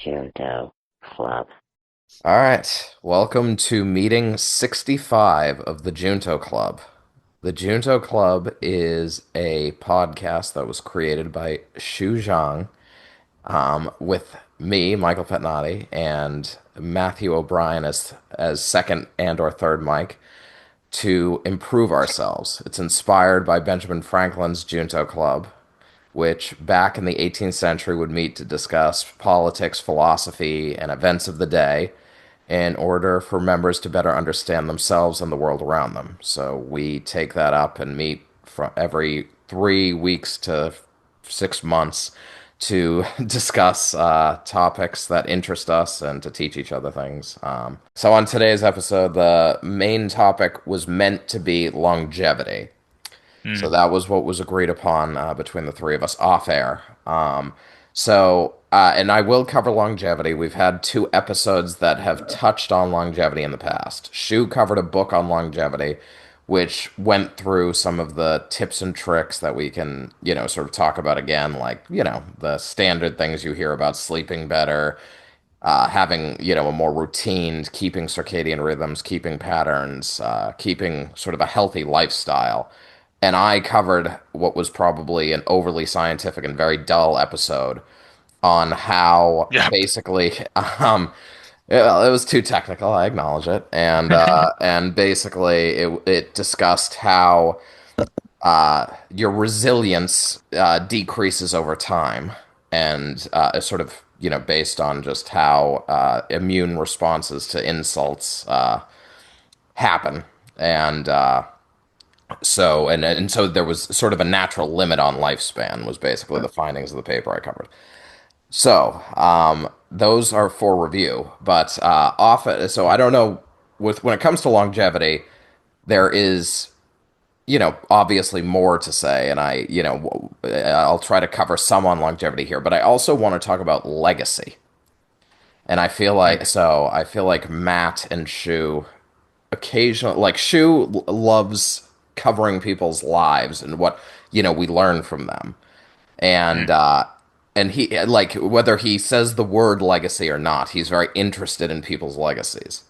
Junto Club. All right, welcome to meeting 65 of the Junto Club. The Junto Club is a podcast that was created by Shu Zhang with me, Michael Petnati, and Matthew O'Brien as second and or third mic to improve ourselves. It's inspired by Benjamin Franklin's Junto Club, which back in the 18th century would meet to discuss politics, philosophy, and events of the day in order for members to better understand themselves and the world around them. So we take that up and meet for every 3 weeks to 6 months to discuss topics that interest us and to teach each other things. So on today's episode, the main topic was meant to be longevity. So Mm. that was what was agreed upon between the three of us off air. And I will cover longevity. We've had 2 episodes that have touched on longevity in the past. Shu covered a book on longevity, which went through some of the tips and tricks that we can, sort of talk about again, like, the standard things you hear about sleeping better, having a more routine, keeping circadian rhythms, keeping patterns, keeping sort of a healthy lifestyle. And I covered what was probably an overly scientific and very dull episode on how Yep. basically it was too technical. I acknowledge it, and and basically it discussed how your resilience decreases over time, and is sort of based on just how immune responses to insults happen, and so there was sort of a natural limit on lifespan was basically the findings of the paper I covered. So those are for review, but often so I don't know with when it comes to longevity, there is obviously more to say, and I'll try to cover some on longevity here, but I also want to talk about legacy. And Mm. I feel like Matt and Shu occasionally, like Shu loves covering people's lives and what, we learn from them. And Mm. he, like, whether he says the word legacy or not, he's very interested in people's legacies.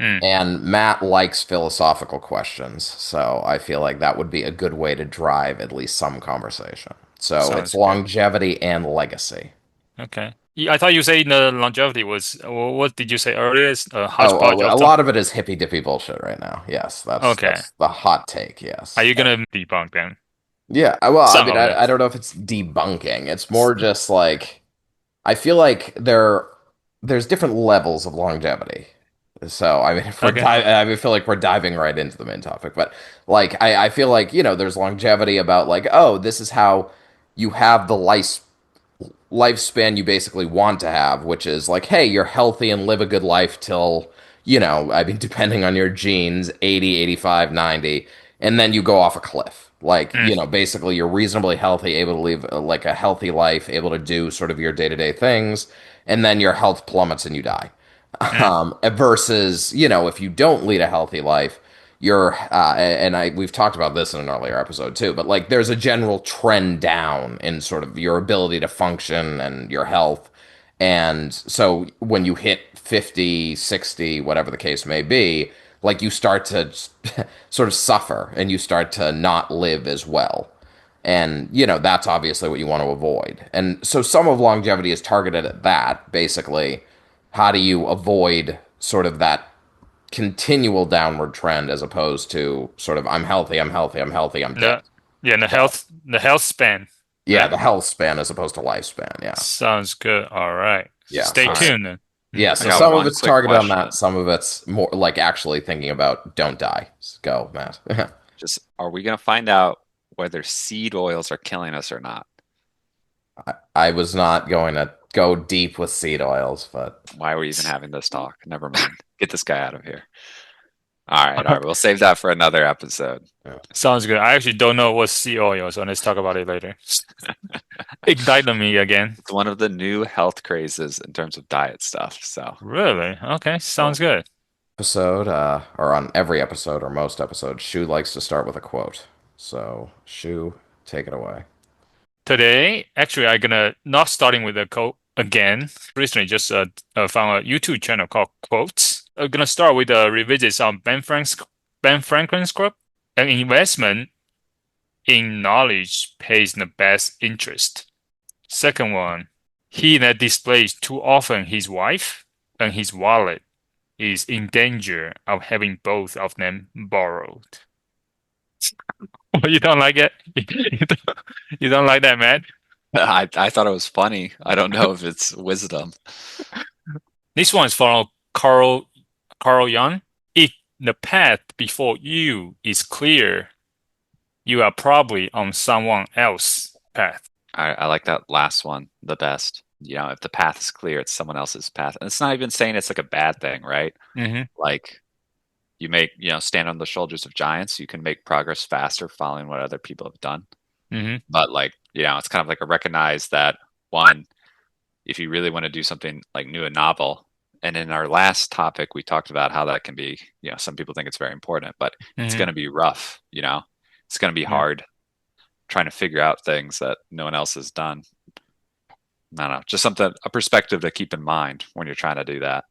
Mm. And Matt likes philosophical questions, so I feel like that would be a good way to drive at least some conversation. So it's Sounds good. longevity and legacy. Okay. I thought you said the longevity was, what did you say earlier? It's a Oh, hodgepodge a of some. lot of it is hippy dippy bullshit right now. Yes, Okay. that's the hot take. Are Yes. you gonna debunk them? Yeah. Well, I Some mean, of it. I don't know if it's debunking. It's more just like I feel like there's different levels of longevity. So I mean, if we're Okay. I feel like we're diving right into the main topic. But like, I feel like there's longevity about like, oh, this is how you have the lifespan you basically want to have, which is like, hey, you're healthy and live a good life till, I mean, depending on your genes, 80, 85, 90, and then you go off a cliff. Like, Mm. basically you're reasonably healthy, able to live like a healthy life, able to do sort of your day-to-day things, and then your health plummets and you die. Mm. Versus, if you don't lead a healthy life, you're and I we've talked about this in an earlier episode too, but like there's a general trend down in sort of your ability to function and your health. And so when you hit 50, 60, whatever the case may be, like you start to sort of suffer and you start to not live as well. And, that's obviously what you want to avoid. And so some of longevity is targeted at that, basically. How do you avoid sort of that continual downward trend as opposed to sort of I'm healthy, I'm healthy, I'm healthy, I'm dead. The yeah, So the health span, yeah, right? the health span as opposed to lifespan. Yeah, Sounds good. All right. yeah. Stay So All right. tuned then. Mm. yeah, I so got some of one it's quick targeted on that. question. Some of it's more like actually thinking about don't die. Go, Matt. Just are we going to find out whether seed oils are killing us or not? I was not going to go deep with seed oils, but Why are we even having this talk? Never mind. Get this guy out of here. All right, all right. We'll save that for another episode. yeah. Sounds good. I actually don't know what sea oil, so let's talk about it later. Ignite me again. It's one of the new health crazes in terms of diet stuff. So, Really? Okay, Well, sounds good. episode, or on every episode or most episodes, Shu likes to start with a quote. So, Shu, take it away. Today, actually, I'm gonna not starting with a quote. again, recently just found a YouTube channel called Quotes. I'm gonna start with a revisit on Ben Franklin's quote. An investment in knowledge pays the best interest. Second one, he that displays too often his wife and his wallet is in danger of having both of them borrowed. You don't like it? You don't like that, man? I thought it was funny. I don't know if it's wisdom. This one is from Carl Young. If the path before you is clear, you are probably on someone else's path. I like that last one the best. If the path is clear, it's someone else's path. And it's not even saying it's like a bad thing, right? Mm-hmm. Like you stand on the shoulders of giants, you can make progress faster following what other people have done. Mm-hmm. But it's kind of like a recognize that one, if you really want to do something like new and novel. And in our last topic, we talked about how that can be, some people think it's very important, but it's going to be rough, it's going to be hard trying to figure out things that no one else has done. I don't know, just a perspective to keep in mind when you're trying to do that.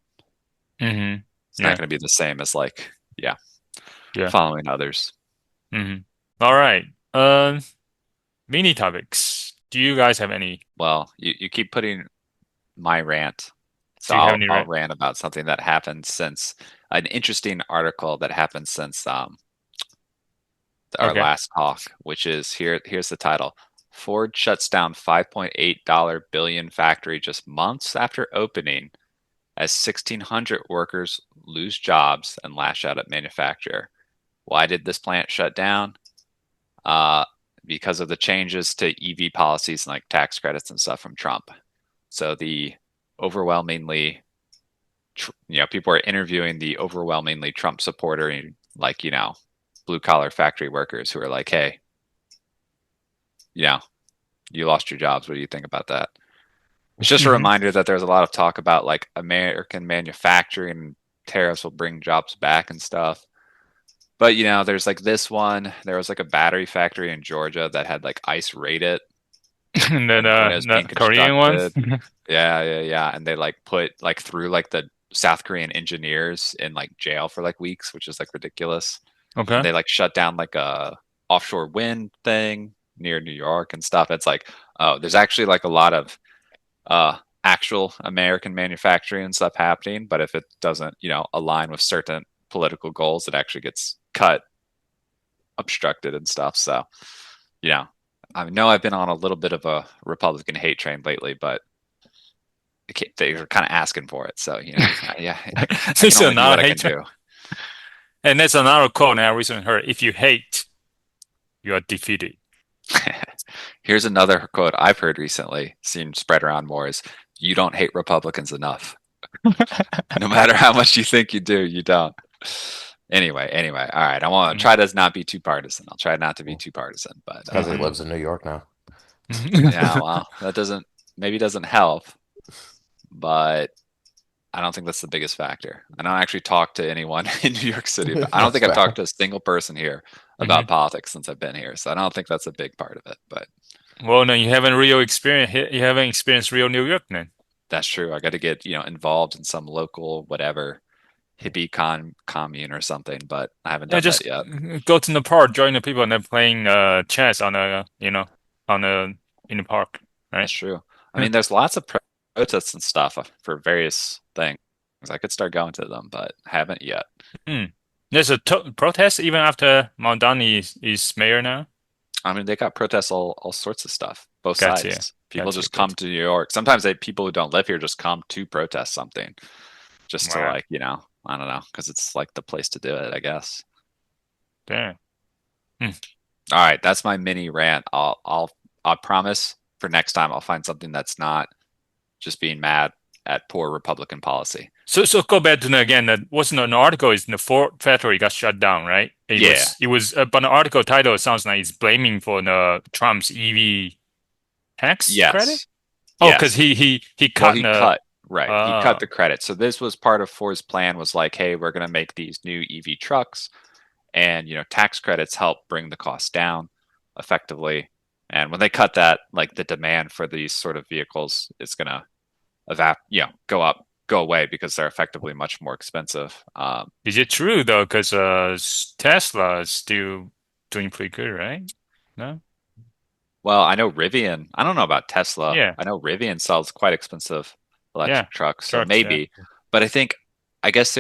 Mm-hmm. It's not going to be the same as following others. Mm-hmm. All right. Mini topics. Do you guys have any? Well, you keep putting my rant. So Do you have any I'll rant about something that happened since an interesting article that happened since our last talk, which is here's the title. Ford shuts down $5.8 billion factory just months after opening as 1,600 workers lose jobs and lash out at manufacturer. Why did this plant shut down? Because of the changes to EV policies and like tax credits and stuff from Trump. So the overwhelmingly, people are interviewing the overwhelmingly Trump supporter, like, blue collar factory workers who are like, hey, you lost your jobs. What do you think about that? It's just a reminder that there's a lot of talk about like American manufacturing and tariffs will bring jobs back and stuff. But, there's like this one, there was like a battery factory in Georgia that had like ICE raid it. And then the Korean one. Yeah. And they like threw like the South Korean engineers in like jail for like weeks, which is like ridiculous. Okay. And they like shut down like a offshore wind thing near New York and stuff. It's like, oh, there's actually like a lot of actual American manufacturing and stuff happening, but if it doesn't, align with certain political goals, it actually gets cut, obstructed and stuff. So, I know I've been on a little bit of a Republican hate train lately, but they're kind of asking for it. So, yeah, It's another hate train. And that's another quote I recently heard. If you hate, you are defeated. Here's another quote I've heard recently, seen spread around more is, you don't hate Republicans enough. No matter how much you think you do, you don't. Anyway, all right. I want to try to not be too partisan. I'll try not to be too partisan, but because he lives in New York now. Yeah, well, that doesn't help, but I don't think that's the biggest factor. I don't actually talk to anyone in New York City. I don't think I've talked to a single person here about politics since I've been here, so I don't think that's a big part of it. But well, no, you haven't experienced real New York, then. That's true. I got to get involved in some local whatever hippie commune or something, but I haven't done that yet. Go to the park, join the people, and they're playing chess in the park. Right? That's true. I mean, there's lots of protests and stuff for various things. I could start going to them, but haven't yet. There's a protest even after Mamdani is mayor now. I mean, they got protests all sorts of stuff, both sides. People just come to New York. Sometimes people who don't live here just come to protest something, just to like, I don't know, because it's like the place to do it, I guess. Damn. All right, that's my mini rant. I'll promise for next time I'll find something that's not just being mad at poor Republican policy. So go back to again. That wasn't an article. Is the Ford factory got shut down, right? It was. But the article title sounds like it's blaming for the Trump's EV tax credit. Oh, because he cut. Right. He cut the credit. So this was part of Ford's plan. Was like, hey, we're going to make these new EV trucks, and tax credits help bring the cost down effectively. And when they cut that, like the demand for these sort of vehicles is going to go away because they're effectively much more expensive. Is it true though? Because Tesla is still doing pretty good, right? No? Well, I know Rivian. I don't know about Tesla. Yeah, I know Rivian sells quite expensive yeah. electric trucks, so Trucks, yeah. maybe. But I guess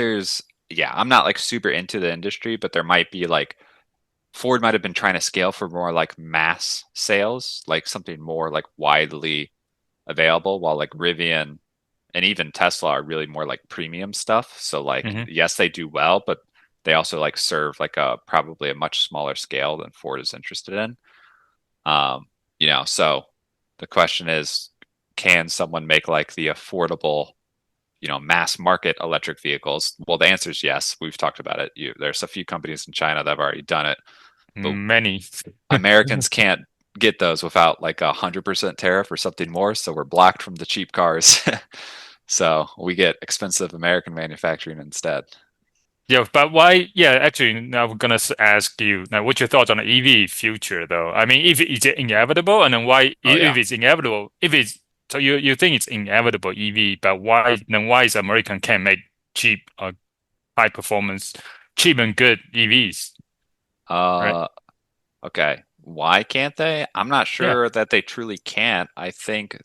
yeah, I'm not like super into the industry, but there might be like Ford might have been trying to scale for more like mass sales, like something more like widely available, while like Rivian and even Tesla are really more like premium stuff. So like, Hmm. yes, they do well, but they also like serve like a probably a much smaller scale than Ford is interested in. Um, so the question is, can someone make like the affordable, mass market electric vehicles? Well, the answer is yes. We've talked about it. There's a few companies in China that have already done it, but Many. Americans can't get those without like 100% tariff or something more. So we're blocked from the cheap cars. So we get expensive American manufacturing instead. Yeah, but why? Yeah, actually, now we're gonna ask you now. What's your thoughts on the EV future, though? I mean, if it's inevitable, and then why? Oh If yeah. it's inevitable, if it's so, you think it's inevitable EV, but why? Then why is American can't make cheap, high performance, cheap and good EVs, right? Uh, okay. Why can't they? I'm not Yeah. sure that they truly can't. I think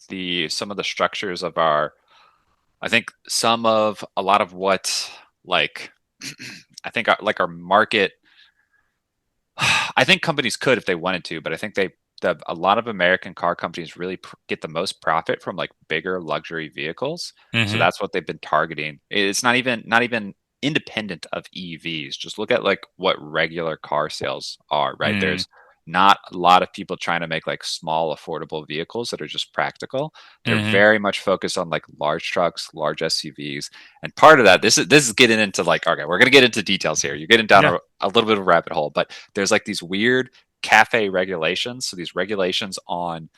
some of the structures of I think some of a lot of what like I think like our market I think companies could if they wanted to, but I think a lot of American car companies really get the most profit from like bigger luxury vehicles. So Mm-hmm. that's what they've been targeting. It's not even independent of EVs. Just look at like what regular car sales are, right? Mm-hmm. There's not a lot of people trying to make like small affordable vehicles that are just practical. They're Mm-hmm. very much focused on like large trucks, large SUVs. And part of that, this is getting into like, okay, we're gonna get into details here. You're getting down Yeah. a little bit of a rabbit hole, but there's like these weird cafe regulations. So these regulations on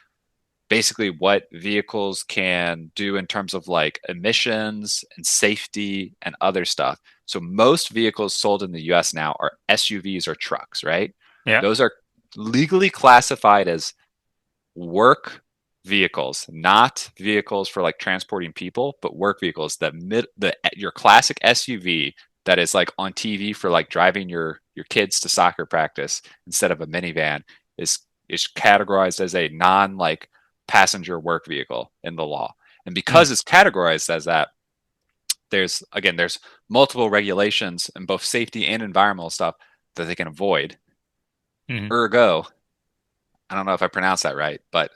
basically what vehicles can do in terms of like emissions and safety and other stuff. So most vehicles sold in the US now are SUVs or trucks, right? Yeah. Those are legally classified as work vehicles, not vehicles for like transporting people, but work vehicles. Your classic SUV that is like on TV for like driving your kids to soccer practice instead of a minivan is is categorized as a non like passenger work vehicle in the law. And Mm-hmm. because it's categorized as that, there's multiple regulations in both safety and environmental stuff that they can avoid. Mm-hmm. Ergo, I don't know if I pronounced that right, but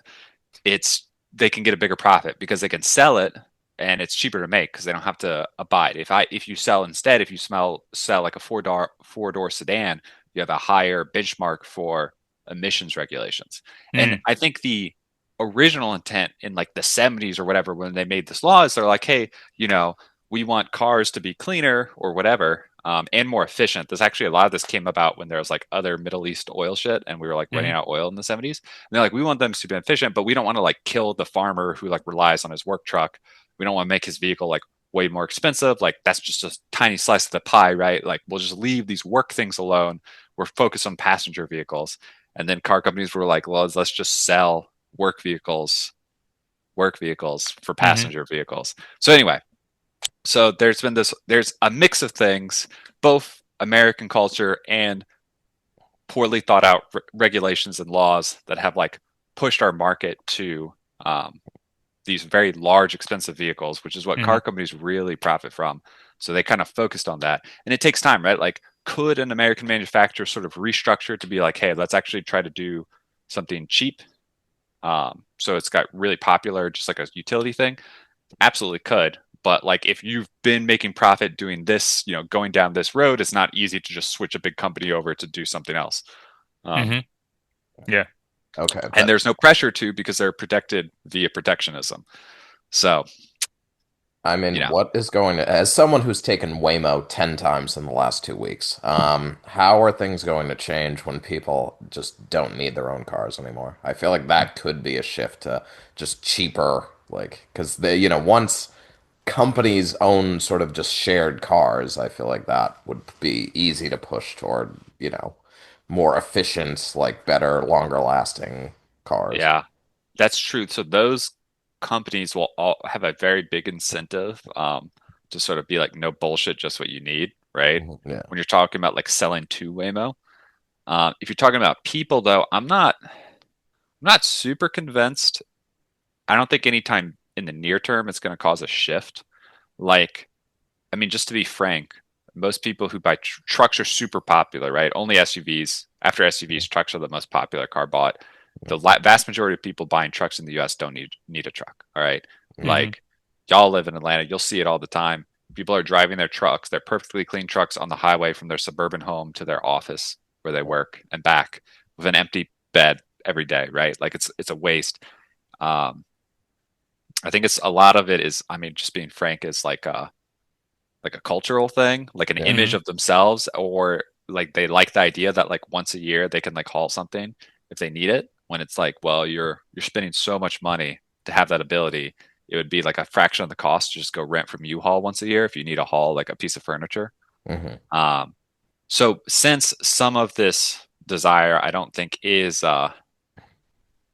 they can get a bigger profit because they can sell it and it's cheaper to make because they don't have to abide. If you sell instead, if you sell like a four door sedan, you have a higher benchmark for emissions regulations. And Mm-hmm. I think the original intent in like the 70s or whatever when they made this law is they're like, hey, we want cars to be cleaner or whatever, and more efficient. There's actually a lot of this came about when there was like other Middle East oil shit, and we were like running Mm-hmm. out oil in the 70s. And they're like, we want them to be efficient, but we don't want to like kill the farmer who like relies on his work truck. We don't want to make his vehicle like way more expensive. Like that's just a tiny slice of the pie, right? Like we'll just leave these work things alone. We're focused on passenger vehicles. And then car companies were like, well, let's just sell work vehicles for Mm-hmm. passenger vehicles. So anyway, so there's a mix of things, both American culture and poorly thought out regulations and laws that have like pushed our market to these very large, expensive vehicles, which is what Mm-hmm. car companies really profit from. So they kind of focused on that, and it takes time, right? Like, could an American manufacturer sort of restructure to be like, hey, let's actually try to do something cheap, so it's got really popular, just like a utility thing? Absolutely could. But like if you've been making profit doing this, going down this road, it's not easy to just switch a big company over to do something else. Um, Mm-hmm. Yeah. Okay, and there's no pressure to because they're protected via protectionism. So, I you mean, know, what is going to, as someone who's taken Waymo 10 times in the last 2 weeks, how are things going to change when people just don't need their own cars anymore? I feel like that could be a shift to just cheaper, like, because once companies own sort of just shared cars, I feel like that would be easy to push toward, more efficient, like better, longer lasting cars. yeah, that's true. So those companies will all have a very big incentive to sort of be like no bullshit, just what you need, right? Yeah. When you're talking about like selling to Waymo. If you're talking about people though, I'm not super convinced. I don't think anytime in the near term it's going to cause a shift. Like, I mean, just to be frank, most people who buy trucks are super popular, right? Only SUVs. After SUVs, trucks are the most popular car bought. The vast majority of people buying trucks in the U.S. don't need a truck. All right, like y'all live in Atlanta, you'll see it all the time. People are driving their trucks, their perfectly clean trucks on the highway from their suburban home to their office where they work and back with an empty bed every day, right? Like it's a waste. I think it's a lot of it is, I mean, just being frank, is like a cultural thing, like an image of themselves, or like they like the idea that like once a year they can like haul something if they need it. When it's like, well, you're spending so much money to have that ability, it would be like a fraction of the cost to just go rent from U-Haul once a year if you need to haul like a piece of furniture. So since some of this desire, I don't think is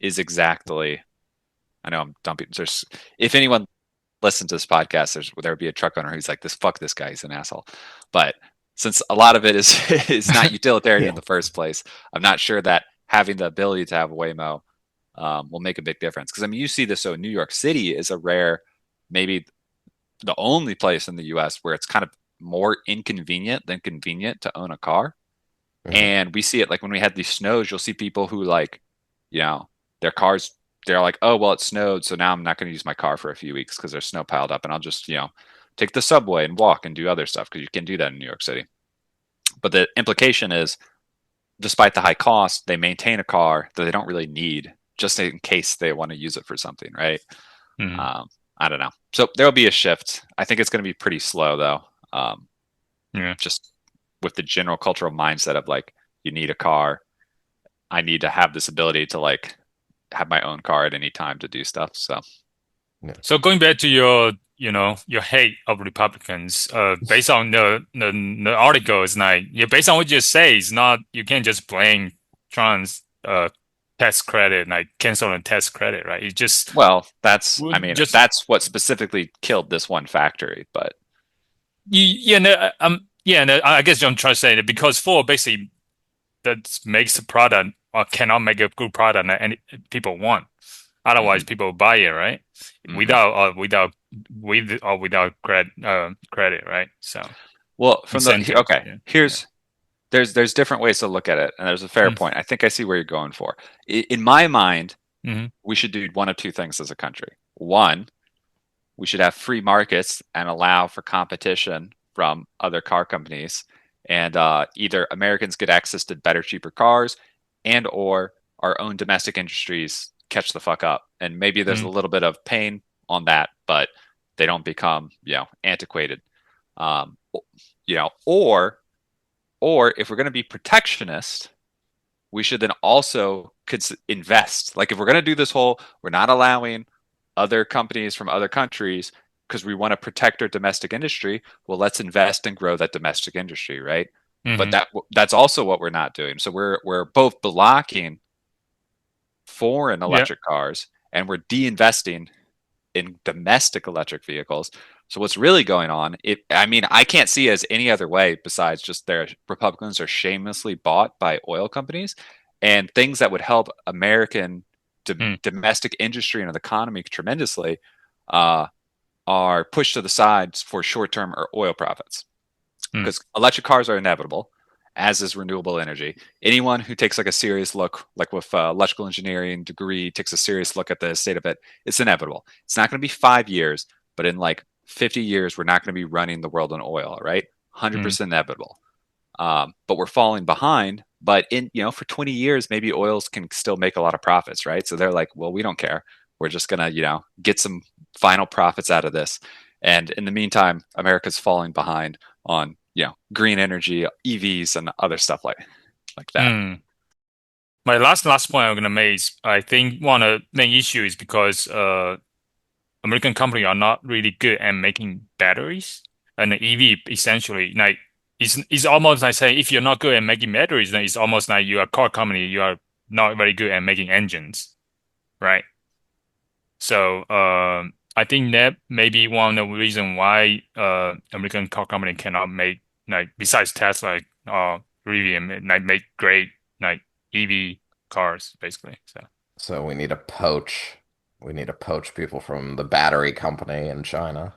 exactly. I know I'm dumping. If anyone listen to this podcast, there would be a truck owner who's like, fuck this guy, he's an asshole. But since a lot of it is is not utilitarian in the first place, I'm not sure that having the ability to have Waymo will make a big difference. Because I mean, you see this. So New York City is a rare, maybe the only place in the U.S. where it's kind of more inconvenient than convenient to own a car. And we see it like when we had these snows, you'll see people who like, their cars, they're like, oh, well, it snowed, so now I'm not going to use my car for a few weeks because there's snow piled up, and I'll just, take the subway and walk and do other stuff because you can do that in New York City. But the implication is, despite the high cost, they maintain a car that they don't really need just in case they want to use it for something, right? I don't know. So there'll be a shift. I think it's going to be pretty slow, though. Just with the general cultural mindset of like, you need a car. I need to have this ability to like have my own car at any time to do stuff. So going back to your hate of Republicans, based on the article, is like, based on what you say, it's not, you can't just blame Trump's tax credit, like cancel the tax credit, right? It just, well, that's what specifically killed this one factory, but I guess I'm trying to say that because Ford basically that makes a product or cannot make a good product that any people want. Otherwise, people buy it, right? Without credit, right? So, well, there's different ways to look at it, and there's a fair point. I think I see where you're going for. In my mind, we should do one of two things as a country. One, we should have free markets and allow for competition from other car companies, and either Americans get access to better, cheaper cars, and or our own domestic industries catch the fuck up. And maybe there's a little bit of pain on that, but they don't become, antiquated. Or if we're going to be protectionist, we should then also invest. Like if we're going to do this whole, we're not allowing other companies from other countries because we want to protect our domestic industry. Well, let's invest and grow that domestic industry, right? But that's also what we're not doing. So we're both blocking foreign electric cars and we're de-investing in domestic electric vehicles. So what's really going on, I can't see it as any other way besides just Republicans are shamelessly bought by oil companies, and things that would help American domestic industry and the economy tremendously are pushed to the sides for short-term or oil profits. Because electric cars are inevitable, as is renewable energy. Anyone who takes like a serious look, like with electrical engineering degree, takes a serious look at the state of it, it's inevitable. It's not going to be 5 years, but in like 50 years, we're not going to be running the world on oil, right? 100% inevitable. But we're falling behind. But for 20 years, maybe oils can still make a lot of profits, right? So they're like, well, we don't care. We're just going to, get some final profits out of this. And in the meantime, America's falling behind on green energy, EVs, and other stuff like that. My last point I'm gonna make is I think one of the main issues is because American companies are not really good at making batteries, and the EV essentially like it's almost like saying if you're not good at making batteries, then it's almost like you're a car company, you are not very good at making engines, right? So I think that may be one of the reason why American car company cannot make like besides Tesla, Rivian, like make great like EV cars basically. So So we need to poach. We need to poach people from the battery company in China.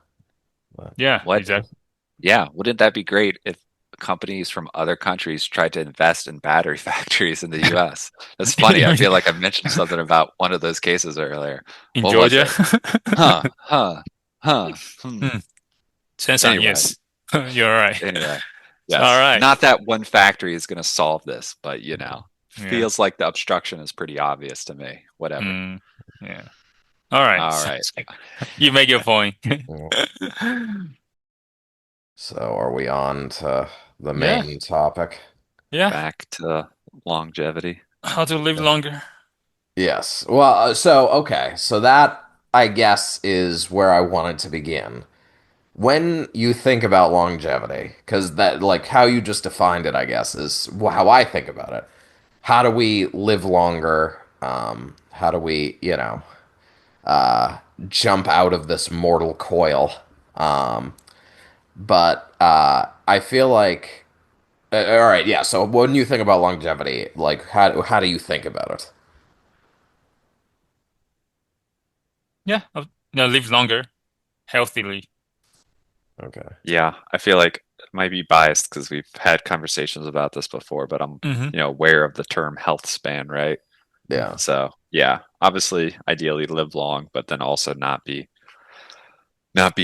But, yeah, What? exactly. Yeah, wouldn't that be great if companies from other countries tried to invest in battery factories in the US? That's funny. I feel like I mentioned something about one of those cases earlier. In What was Georgia. it? Huh, huh, huh. Hmm. Sense Anyway, yes. You're right. anyway. All Yes. right. Not that one factory is going to solve this, but Yeah. feels like the obstruction is pretty obvious to me. Whatever. Mm, yeah. All right. All right. Sounds good. You make your point. mm. So are we on to the Yeah. main topic? Yeah. Back to longevity. How to live longer. Yes. Well, okay. So that, I guess, is where I wanted to begin. When you think about longevity, because that, like, how you just defined it, I guess, is how I think about it. How do we live longer? How do we, uh, jump out of this mortal coil? Um, but I feel like, all right, yeah. So when you think about longevity, like, how do you think about it? Yeah. Live longer, healthily. Okay. Yeah, I feel like it might be biased because we've had conversations about this before, but I'm, Hmm. aware of the term health span, right? Yeah. So, yeah, obviously ideally live long, but then also not be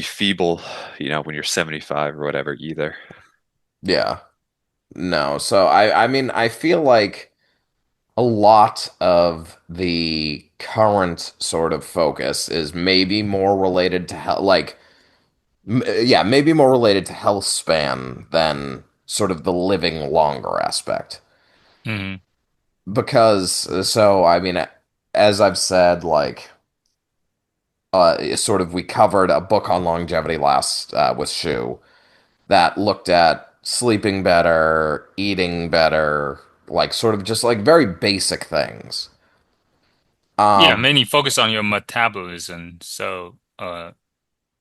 feeble, when you're 75 or whatever either. Yeah. No. So I mean, I feel like a lot of the current sort of focus is maybe more related to health, like, yeah, maybe more related to health span than sort of the living longer aspect. Hmm. Because, so, I mean, as I've said, like, sort of, we covered a book on longevity last with Shu that looked at sleeping better, eating better, like, sort of just like very basic things. Yeah, Um, mainly focus on your metabolism. So,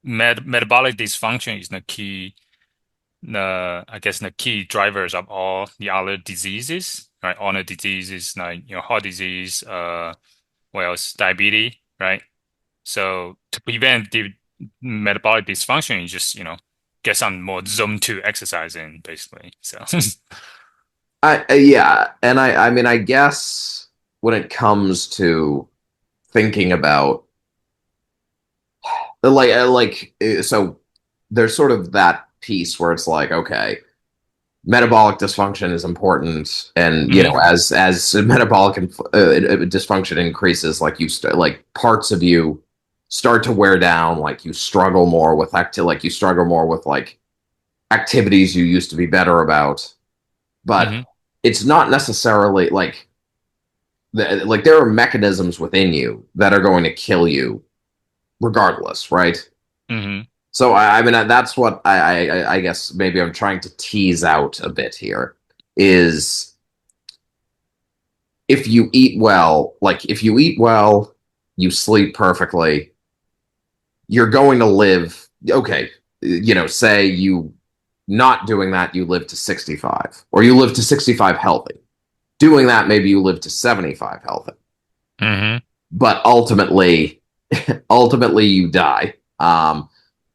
metabolic dysfunction is the key, I guess the key drivers of all the other diseases, right? All the diseases like, heart disease, what else? Diabetes, right? So to prevent the metabolic dysfunction, you just, get some more zone 2 exercise in, basically. So, yeah, and I mean, I guess when it comes to thinking about so there's sort of that piece where it's like, okay, metabolic dysfunction is important, and hmm. as metabolic dysfunction increases, like like parts of you start to wear down, like you struggle more with like you struggle more with like activities you used to be better about, but Hmm. it's not necessarily like like there are mechanisms within you that are going to kill you regardless, right? Hmm. So I mean that's what I guess maybe I'm trying to tease out a bit here is if you eat well, like if you eat well, you sleep perfectly, you're going to live okay, say you not doing that you live to 65 or you live to 65 healthy. Doing that maybe you live to 75 healthy. Hmm. But ultimately you die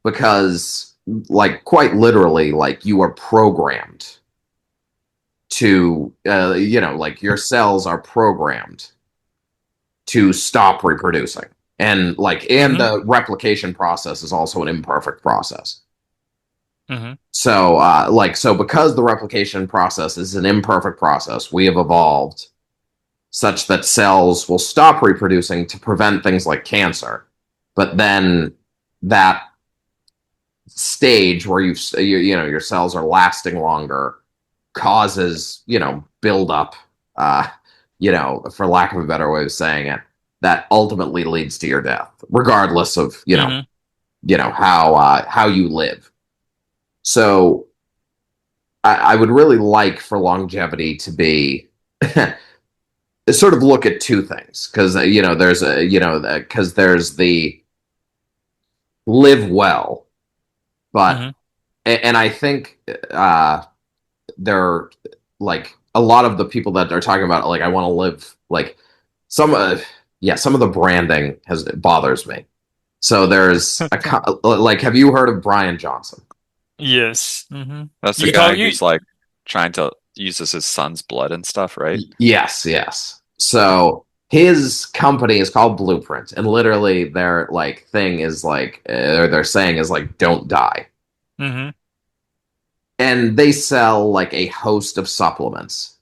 because like quite literally like you are programmed to like your cells are programmed to stop reproducing, and Hmm. the replication process is also an imperfect process. Hmm. So because the replication process is an imperfect process, we have evolved such that cells will stop reproducing to prevent things like cancer. But then that stage where your cells are lasting longer causes build up, for lack of a better way of saying it, that ultimately leads to your death, regardless of Hmm. how you live. So I would really like for longevity to be sort of look at two things because there's the live well, but Mm-hmm. and I think there like a lot of the people that are talking about like I want to live like some some of the branding has bothers me. So there's like have you heard of Brian Johnson? Yes. Mm-hmm. That's the You talk guy you. who's like trying to use his son's blood and stuff, right? Yes, yes. So his company is called Blueprint, and literally their like thing is like or their saying is like don't die. Mm-hmm. And they sell like a host of supplements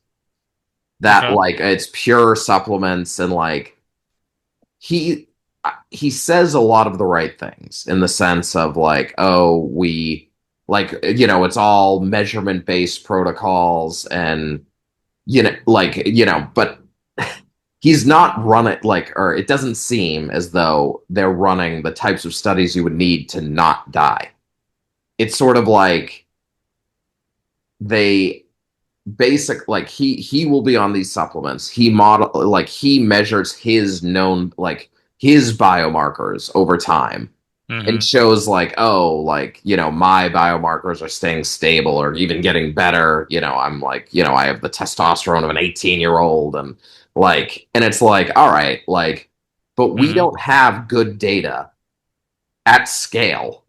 that Okay. like it's pure supplements and like he he says a lot of the right things in the sense of like oh we like it's all measurement based protocols and but he's not running like or it doesn't seem as though they're running the types of studies you would need to not die. It's sort of like they basic like he will be on these supplements. He measures his known like his biomarkers over time and Mm-hmm. shows like oh like my biomarkers are staying stable or even getting better. I'm like I have the testosterone of an 18-year-old and and it's like all right like but we Mm-hmm. don't have good data at scale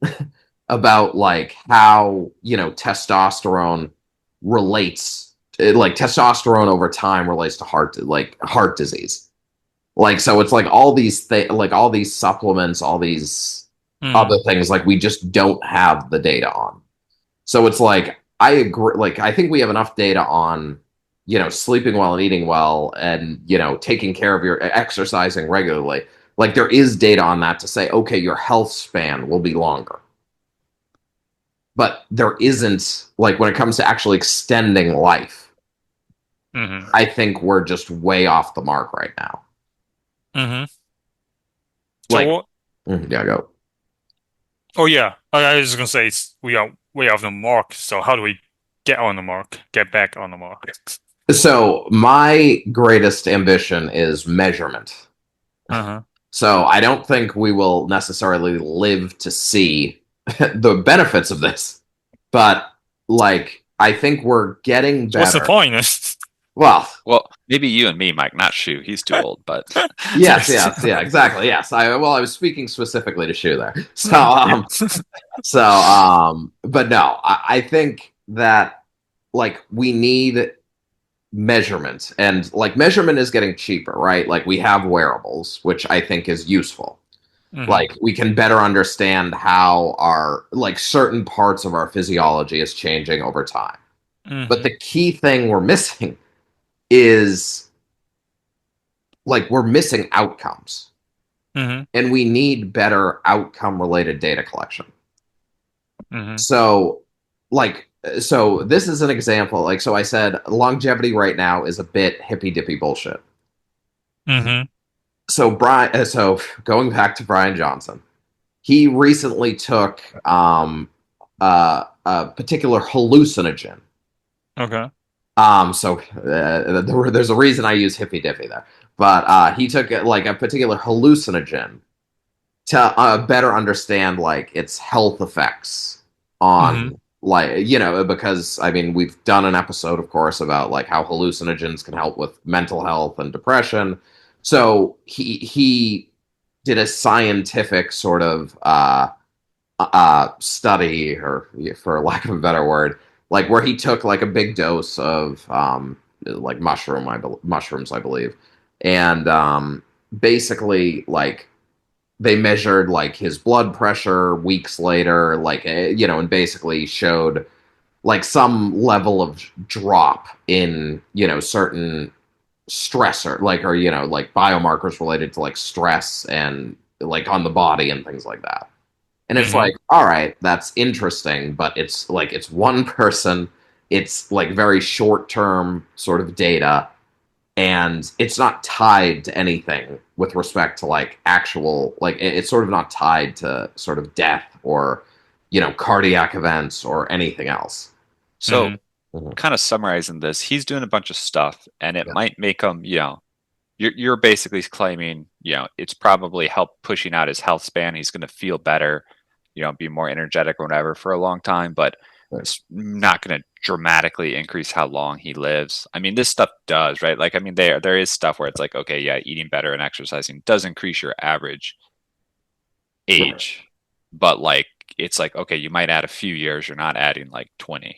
about like how testosterone relates like testosterone over time relates to heart disease like so it's like all these like all these supplements all these Mm-hmm. other things like we just don't have the data on. So it's like I agree like I think we have enough data on sleeping well and eating well and taking care of your exercising regularly. Like there is data on that to say okay your health span will be longer, but there isn't like when it comes to actually extending life. Mm-hmm. I think we're just way off the mark right now. Mm-hmm. Like, So, yeah, go. oh yeah, I was gonna say we are way off the mark. So how do we get on the mark? Get back on the mark? So my greatest ambition is measurement. Uh-huh. So I don't think we will necessarily live to see the benefits of this, but like I think we're getting So what's the better. point? Well, Well, maybe you and me, Mike, not Shu. He's too old, but yes, yeah, exactly, yes. I was speaking specifically to Shu there. But no, I think that like we need measurement and like measurement is getting cheaper, right? Like we have wearables, which I think is useful. Mm-hmm. Like we can better understand how our like certain parts of our physiology is changing over time. But Mm-hmm. the key thing we're missing is like we're missing outcomes Mm-hmm. and we need better outcome related data collection. Mm-hmm. So, so this is an example. Like, so I said longevity right now is a bit hippy dippy bullshit. Mm-hmm. So going back to Brian Johnson, he recently took a particular hallucinogen. Okay. There's a reason I use hippy dippy there, but he took like a particular hallucinogen to better understand like its health effects Mm-hmm. on because I mean we've done an episode of course about like how hallucinogens can help with mental health and depression. So he did a scientific sort of study or for lack of a better word like where he took like a big dose of like mushrooms I believe and basically like they measured like his blood pressure weeks later, like and basically showed like some level of drop in certain stressor, like or like biomarkers related to like stress and like on the body and things like that. And it's Mm-hmm. like, all right, that's interesting, but it's like it's one person, it's like very short term sort of data and it's not tied to anything with respect to like actual like it's sort of not tied to sort of death or cardiac events or anything else. so Mm-hmm. Mhm. kind of summarizing this, he's doing a bunch of stuff and it Yeah. might make him, you're basically claiming, it's probably helped pushing out his health span. He's going to feel better, be more energetic or whatever for a long time, but it's not going to dramatically increase how long he lives. I mean, this stuff does, right? Like, I mean, there is stuff where it's like, okay, yeah, eating better and exercising does increase your average age, but like, it's like, okay, you might add a few years. You're not adding like 20.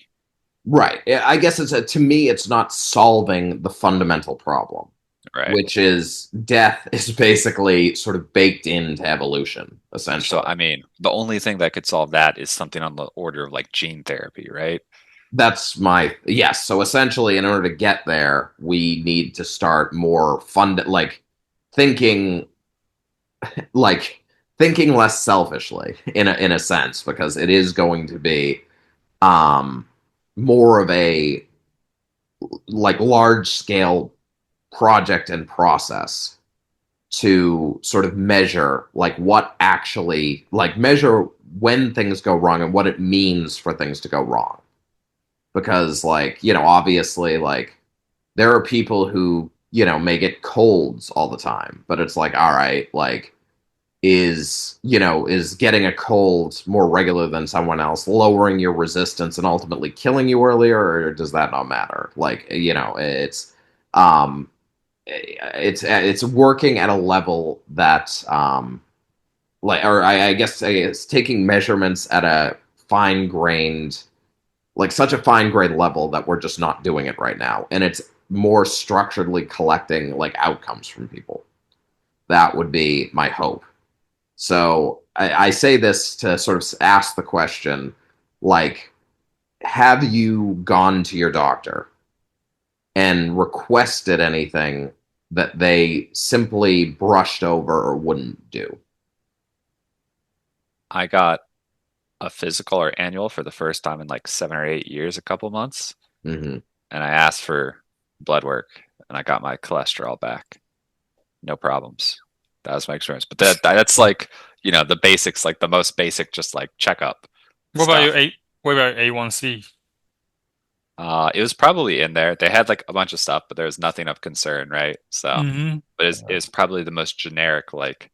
Right. I guess to me, it's not solving the fundamental problem, Right. which is death is basically sort of baked into evolution, essentially. So, I mean, the only thing that could solve that is something on the order of like gene therapy, right? That's yes. So essentially, in order to get there, we need to start more thinking, like thinking less selfishly in a sense, because it is going to be um, more of a like large scale project and process to sort of measure like what actually like measure when things go wrong and what it means for things to go wrong, because obviously like there are people who may get colds all the time, but it's like, all right, like is getting a cold more regular than someone else lowering your resistance and ultimately killing you earlier, or does that not matter? Like, um it's working at a level that I guess it's taking measurements at a fine grained, like such a fine grained level that we're just not doing it right now, and it's more structurally collecting like outcomes from people. That would be my hope. So I say this to sort of ask the question, like, have you gone to your doctor and requested anything that they simply brushed over or wouldn't do? I got a physical or annual for the first time in like 7 or 8 years, a couple months. Mm-hmm. And I asked for blood work and I got my cholesterol back. No problems. That was my experience. But that's like, the basics, like the most basic, just like checkup What about stuff. your what about A1C? It was probably in there. They had like a bunch of stuff, but there was nothing of concern, right? So, Mm-hmm. but it's probably the most generic, like,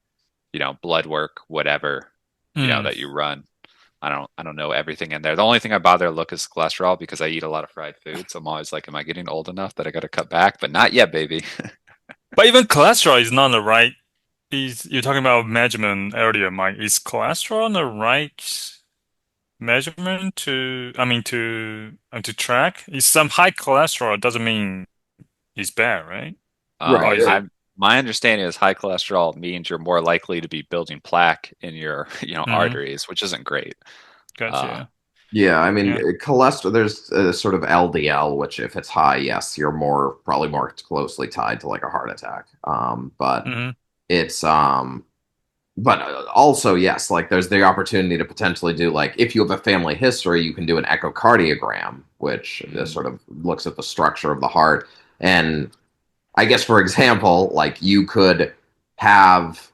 blood work, whatever, that you run. I don't know everything in there. The only thing I bother to look is cholesterol because I eat a lot of fried food. So I'm always like, am I getting old enough that I got to cut back? But not yet, baby. But even cholesterol is not the right. You're talking about measurement earlier, Mike. Is cholesterol the right measurement to track? Is some high cholesterol doesn't mean it's bad, right? Or Right. is it? My understanding is high cholesterol means you're more likely to be building plaque in your, Mm-hmm. arteries, which isn't great. Uh, Gotcha. Yeah, I mean, Yeah. cholesterol, there's sort of LDL, which if it's high, yes, you're probably more closely tied to like a heart attack. But Mm-hmm. it's, but also, yes, like there's the opportunity to potentially do, like, if you have a family history, you can do an echocardiogram, which sort of looks at the structure of the heart. And I guess, for example, like you could have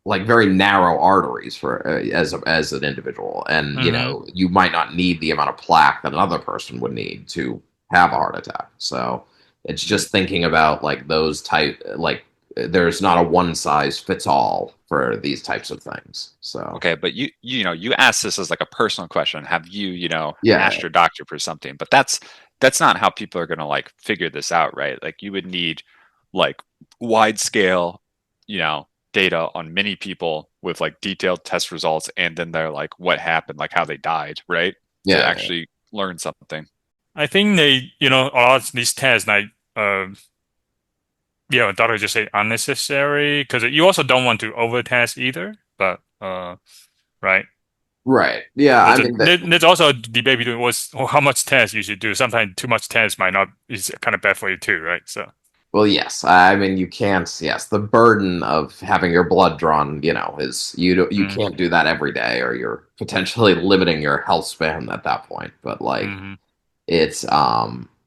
like very narrow arteries for as an individual, and Mm-hmm. you might not need the amount of plaque that another person would need to have a heart attack. So it's just thinking about like those type, like there's not a one size fits all for these types of things. So okay, but you asked this as like a personal question. Have you, yeah, asked your doctor for something? But that's not how people are gonna like figure this out, right? Like you would need like wide scale, data on many people with like detailed test results, and then they're like what happened, like how they died, right? To yeah, actually learn something. I think they, a lot of these tests, like, yeah, doctor just say unnecessary because you also don't want to over test either. But, right. right, yeah. I mean that. There's also a debate between how much test you should do. Sometimes too much test might not is kind of bad for you too, right? So. Well, yes. I mean, you can't. Yes, the burden of having your blood drawn, is you Mm, can't do that every day, or you're potentially limiting your health span at that point. But like, hmm it's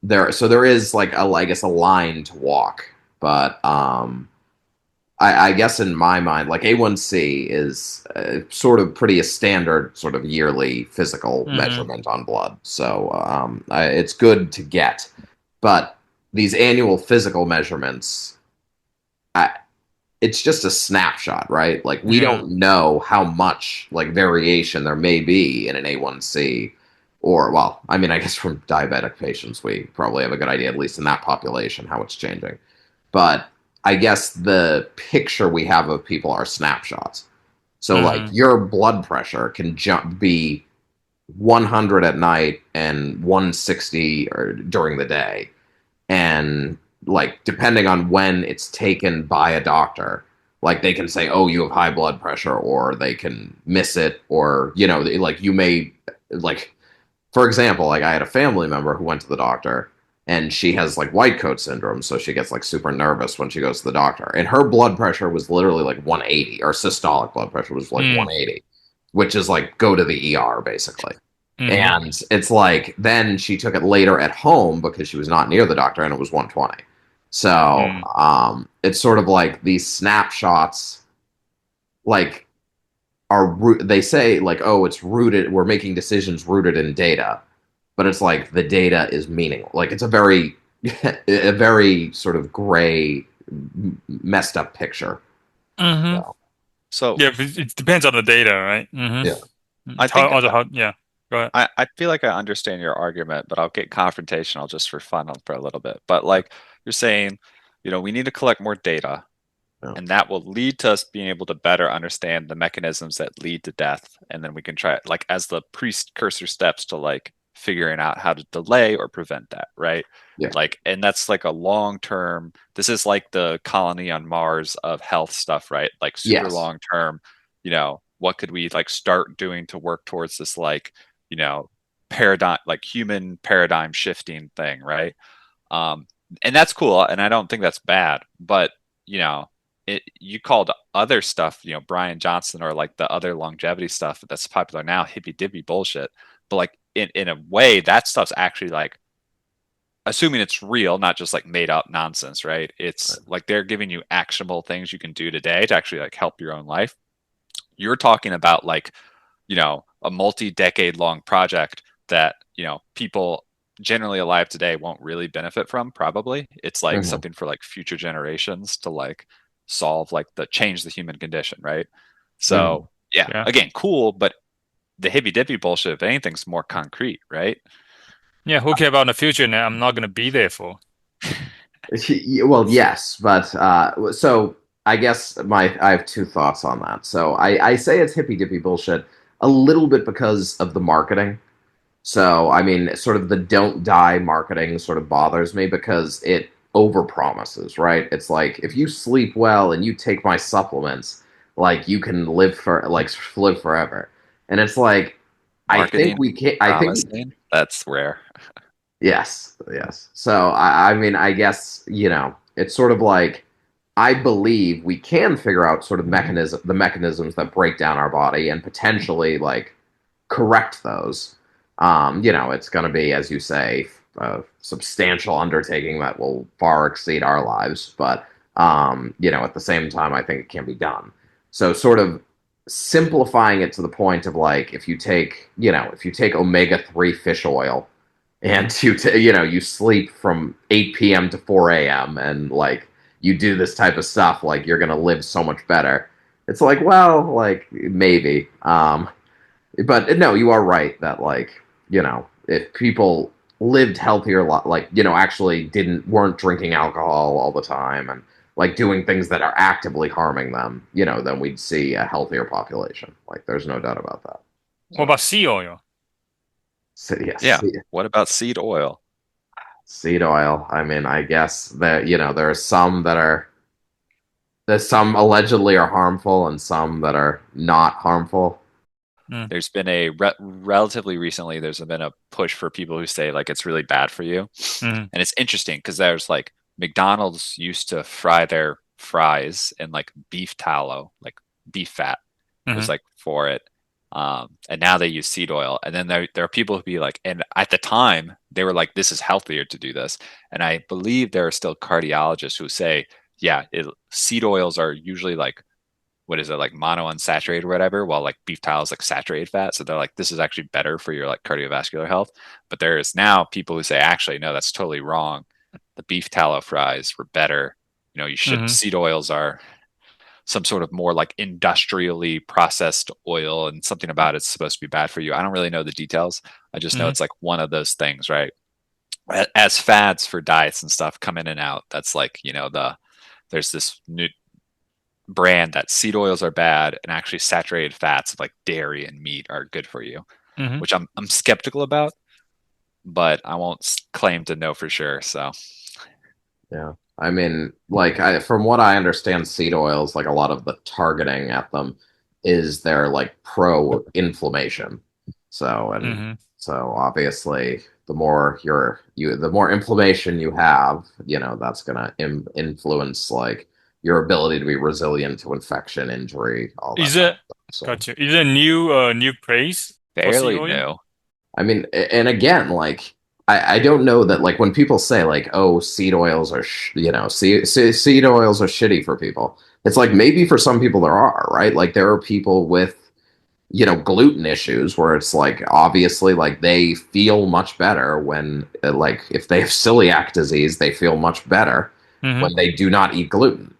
there. So there is like I guess a line to walk, but I guess in my mind, like A1C is sort of pretty a standard sort of yearly physical hmm measurement on blood. So it's good to get, but these annual physical measurements, it's just a snapshot, right? Like we Yeah. don't know how much like variation there may be in an A1C, or well, I mean, I guess from diabetic patients, we probably have a good idea, at least in that population, how it's changing. But I guess the picture we have of people are snapshots. So like Mm-hmm. your blood pressure can be 100 at night and 160 or during the day, and like depending on when it's taken by a doctor, like they can say, oh, you have high blood pressure, or they can miss it, or like you may, like, for example, like I had a family member who went to the doctor, and she has like white coat syndrome, so she gets like super nervous when she goes to the doctor, and her blood pressure was literally like 180, or systolic blood pressure was like 180, which is like go to the ER basically. Mm-hmm. And it's like then she took it later at home because she was not near the doctor, and it was 120. So Mm. it's sort of like these snapshots, like they say like, oh, it's rooted. We're making decisions rooted in data, but it's like the data is meaningless. Like it's a very a very sort of gray, messed up picture. Mm-hmm. So, So Yeah, it depends on the data, right? Mm-hmm. yeah. I think Yeah. Go ahead. I feel like I understand your argument, but I'll get confrontational just for fun for a little bit. But like you're saying, we need to collect more data, Yeah. and that will lead to us being able to better understand the mechanisms that lead to death, and then we can try like as the precursor steps to like figuring out how to delay or prevent that, right? Yeah. Like, and that's like a long term. This is like the colony on Mars of health stuff, right? Like super Yes. long term. What could we like start doing to work towards this like you know paradigm, like human paradigm shifting thing, right? um and that's cool, and I don't think that's bad, but you know you called other stuff, Brian Johnson, or like the other longevity stuff that's popular now, hippy dippy bullshit. But like in a way, that stuff's actually like, assuming it's real, not just like made up nonsense, right? It's like they're giving you actionable things you can do today to actually like help your own life. You're talking about like, a multi-decade long project that, people generally alive today won't really benefit from, probably. It's like Mhm. something for like future generations to like solve like the change the human condition, right? Mhm. So yeah, Yeah. again, cool, but the hippy dippy bullshit, if anything's more concrete, right? Yeah, who care about the future now? I'm not gonna be there for. Well, yes, but so I guess I have two thoughts on that. So I say it's hippy dippy bullshit a little bit because of the marketing. So I mean, sort of the don't die marketing sort of bothers me because it overpromises, right? It's like if you sleep well and you take my supplements, like you can live forever. And it's like I think Marketing we can I think we promising, that's rare. Yes, yes. So I mean, I guess it's sort of like I believe we can figure out sort of the mechanisms that break down our body and potentially like correct those. It's going to be, as you say, a substantial undertaking that will far exceed our lives, but at the same time, I think it can be done. So, sort of simplifying it to the point of like if you take omega-3 fish oil and you sleep from 8 p.m. to 4 a.m. and like you do this type of stuff, like you're gonna live so much better. It's like, well, like maybe, but no, you are right that like if people lived healthier, like actually weren't drinking alcohol all the time and like doing things that are actively harming them, then we'd see a healthier population. Like there's no doubt about that. What So, about sea oil? so yes, Yeah. What about seed oil? seed oil. I mean, I guess that there are some that are there's some allegedly are harmful and some that are not harmful. Mm. There's been relatively recently, there's been a push for people who say like it's really bad for you. Mm. And it's interesting because there's like McDonald's used to fry their fries in like beef tallow, like beef fat was Mm-hmm. like for it. And now they use seed oil. And then there are people who be like, and at the time they were like, this is healthier to do this. And I believe there are still cardiologists who say, yeah, seed oils are usually like, what is it, like mono unsaturated or whatever, while like beef tallow is like saturated fat. So they're like, this is actually better for your like cardiovascular health. But there's now people who say, actually, no, that's totally wrong. The beef tallow fries were better. you should Mm-hmm. seed oils are some sort of more like industrially processed oil, and something about it's supposed to be bad for you. I don't really know the details. I just know Mm-hmm. it's like one of those things, right? As fads for diets and stuff come in and out, that's like, there's this new brand that seed oils are bad and actually saturated fats of like dairy and meat are good for you, Mm-hmm. which I'm skeptical about, but I won't claim to know for sure. So Yeah. I mean, like, from what I understand, seed oils, like a lot of the targeting at them is they're like pro-inflammation. So, and Mm-hmm. so obviously, the more the more inflammation you have, that's gonna influence like your ability to be resilient to infection, injury, all that Is kind it of stuff. So. Gotcha? Is it a new place for seed fairly oil? new. I mean, and again, like I don't know that like when people say like, oh, seed oils are seed oils are shitty for people. It's like maybe for some people there are, right? Like there are people with gluten issues where it's like obviously like they feel much better when like if they have celiac disease, they feel much better Mm-hmm. when they do not eat gluten.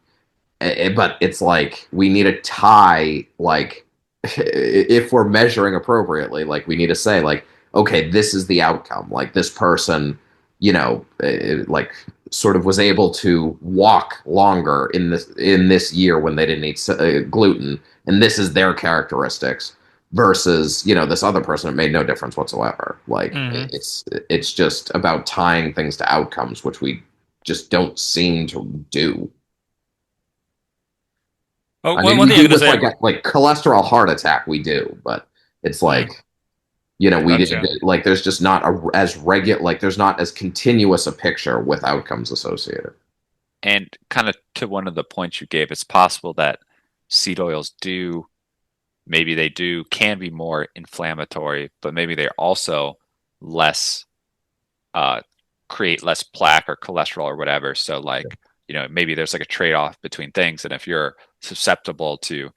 But it's like we need to tie like if we're measuring appropriately, like we need to say like, okay, this is the outcome. Like this person, like sort of was able to walk longer in this year when they didn't eat gluten, and this is their characteristics. Versus, this other person, it made no difference whatsoever. Like Mm-hmm. it's just about tying things to outcomes, which we just don't seem to do. Oh, I mean, one we thing I'm do gonna with say. like cholesterol heart attack, we do, but it's Mm, like we did gotcha. like there's just not as regular like there's not as continuous a picture with outcomes associated. And kind of to one of the points you gave, it's possible that seed oils can be more inflammatory, but maybe they're also less uh, create less plaque or cholesterol or whatever. So like, maybe there's like a trade-off between things. And if you're susceptible to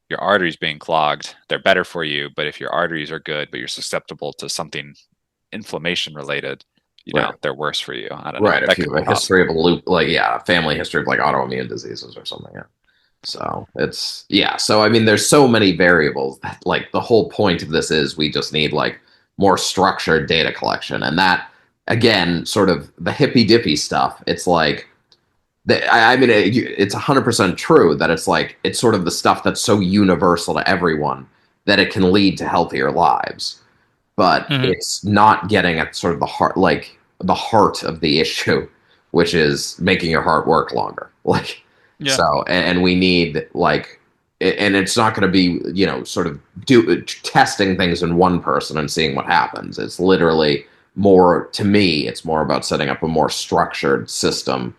your arteries being clogged, they're better for you. But if your arteries are good, but you're susceptible to something inflammation related, Right. they're worse for you. I don't know. Right. If That you could be have a history of possible. a loop, like a family history of like autoimmune diseases or something. Yeah. So it's yeah. So I mean, there's so many variables that like the whole point of this is we just need like more structured data collection, and that again, sort of the hippy dippy stuff. It's like I mean, it's 100% true that it's sort of the stuff that's so universal to everyone that it can lead to healthier lives, but Mm-hmm. it's not getting at sort of the heart of the issue, which is making your heart work longer. Like Yeah. so, and we need like, and it's not going to be sort of testing things in one person and seeing what happens. It's literally more to me. It's more about setting up a more structured system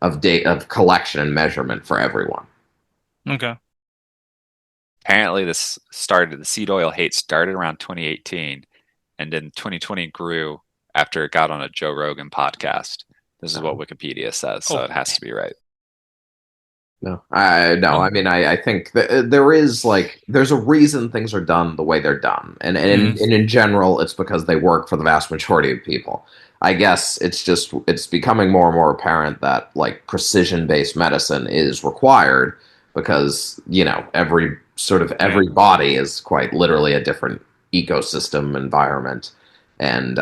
of data of collection and measurement for everyone. Okay. Apparently, the seed oil hate started around 2018, and then 2020 grew after it got on a Joe Rogan podcast. This is what Wikipedia says, so Oh. it has to be right. No, I mean, I think that there is like there's a reason things are done the way they're done, Mm-hmm. and in general, it's because they work for the vast majority of people. I guess it's becoming more and more apparent that like precision based medicine is required because Yeah. every body is quite literally a different ecosystem environment, and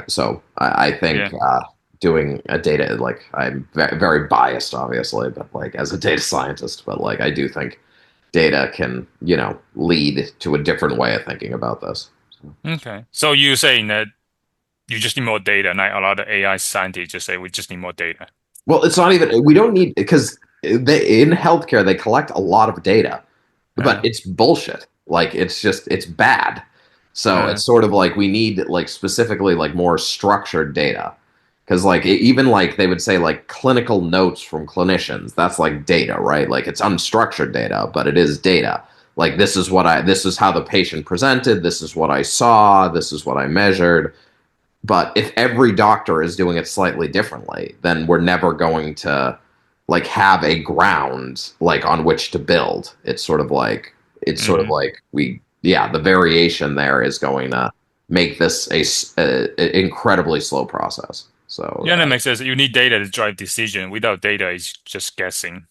so I think Yeah. doing a data like I'm very biased obviously but like as a data scientist but like I do think data can lead to a different way of thinking about this. Okay. So you're saying that you just need more data, and like a lot of AI scientists just say we just need more data. Well, it's not even we don't need because in healthcare they collect a lot of data but Uh, it's bullshit. Like it's bad. So uh, it's sort of like we need like specifically like more structured data because like even like they would say like clinical notes from clinicians, that's like data, right? Like it's unstructured data but it is data. Like this is how the patient presented, this is what I saw, this is what I measured. But if every doctor is doing it slightly differently, then we're never going to like have a ground like on which to build. mm-hmm. The variation there is going to make this a incredibly slow process. So Yeah, that makes sense. You need data to drive decision. Without data, it's just guessing.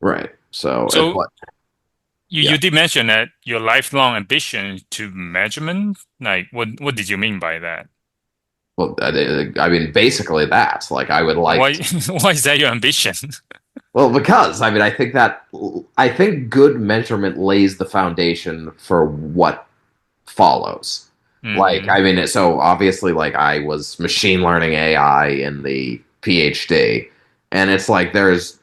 right. So it's So like you yeah. you did mention that your lifelong ambition to measurement. Like, what did you mean by that? Well, I mean, basically that's like I would like Why why is that your ambition? well, because I mean, I think good measurement lays the foundation for what follows. Like, Hmm. I mean, so obviously, like, I was machine learning AI in the PhD, and it's like there's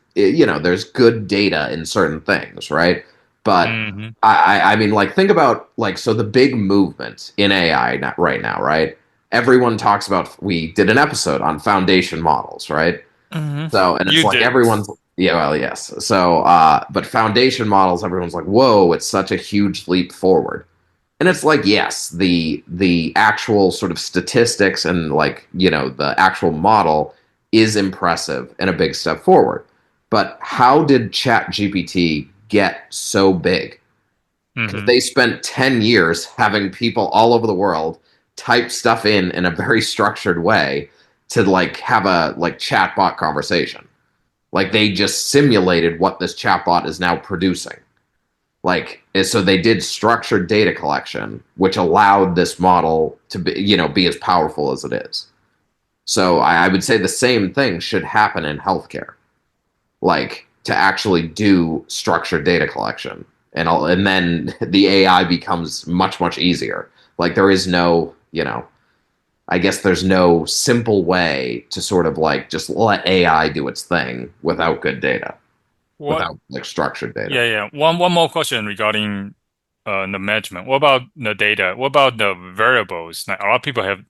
good data in certain things, right? But Hmm. I mean, like, think about like, so the big movement in AI right now, right? Everyone talks about, we did an episode on foundation models, right? Hmm. So, and it's You like did. everyone's, yeah, well, yes. So, but foundation models, everyone's like, whoa, it's such a huge leap forward. And it's like, yes, the actual sort of statistics and like, the actual model is impressive and a big step forward. But how did ChatGPT get so big? Because Hmm. they spent 10 years having people all over the world type stuff in a very structured way to like have a like chatbot conversation. Like they just simulated what this chatbot is now producing. Like so they did structured data collection, which allowed this model to be as powerful as it is. So I would say the same thing should happen in healthcare, like to actually do structured data collection, and then the AI becomes much easier. Like there is no, I guess there's no simple way to sort of like just let AI do its thing without good data, What? without like structured data. Yeah, yeah. One more question regarding the management. What about the data? What about the variables? Like a lot of people have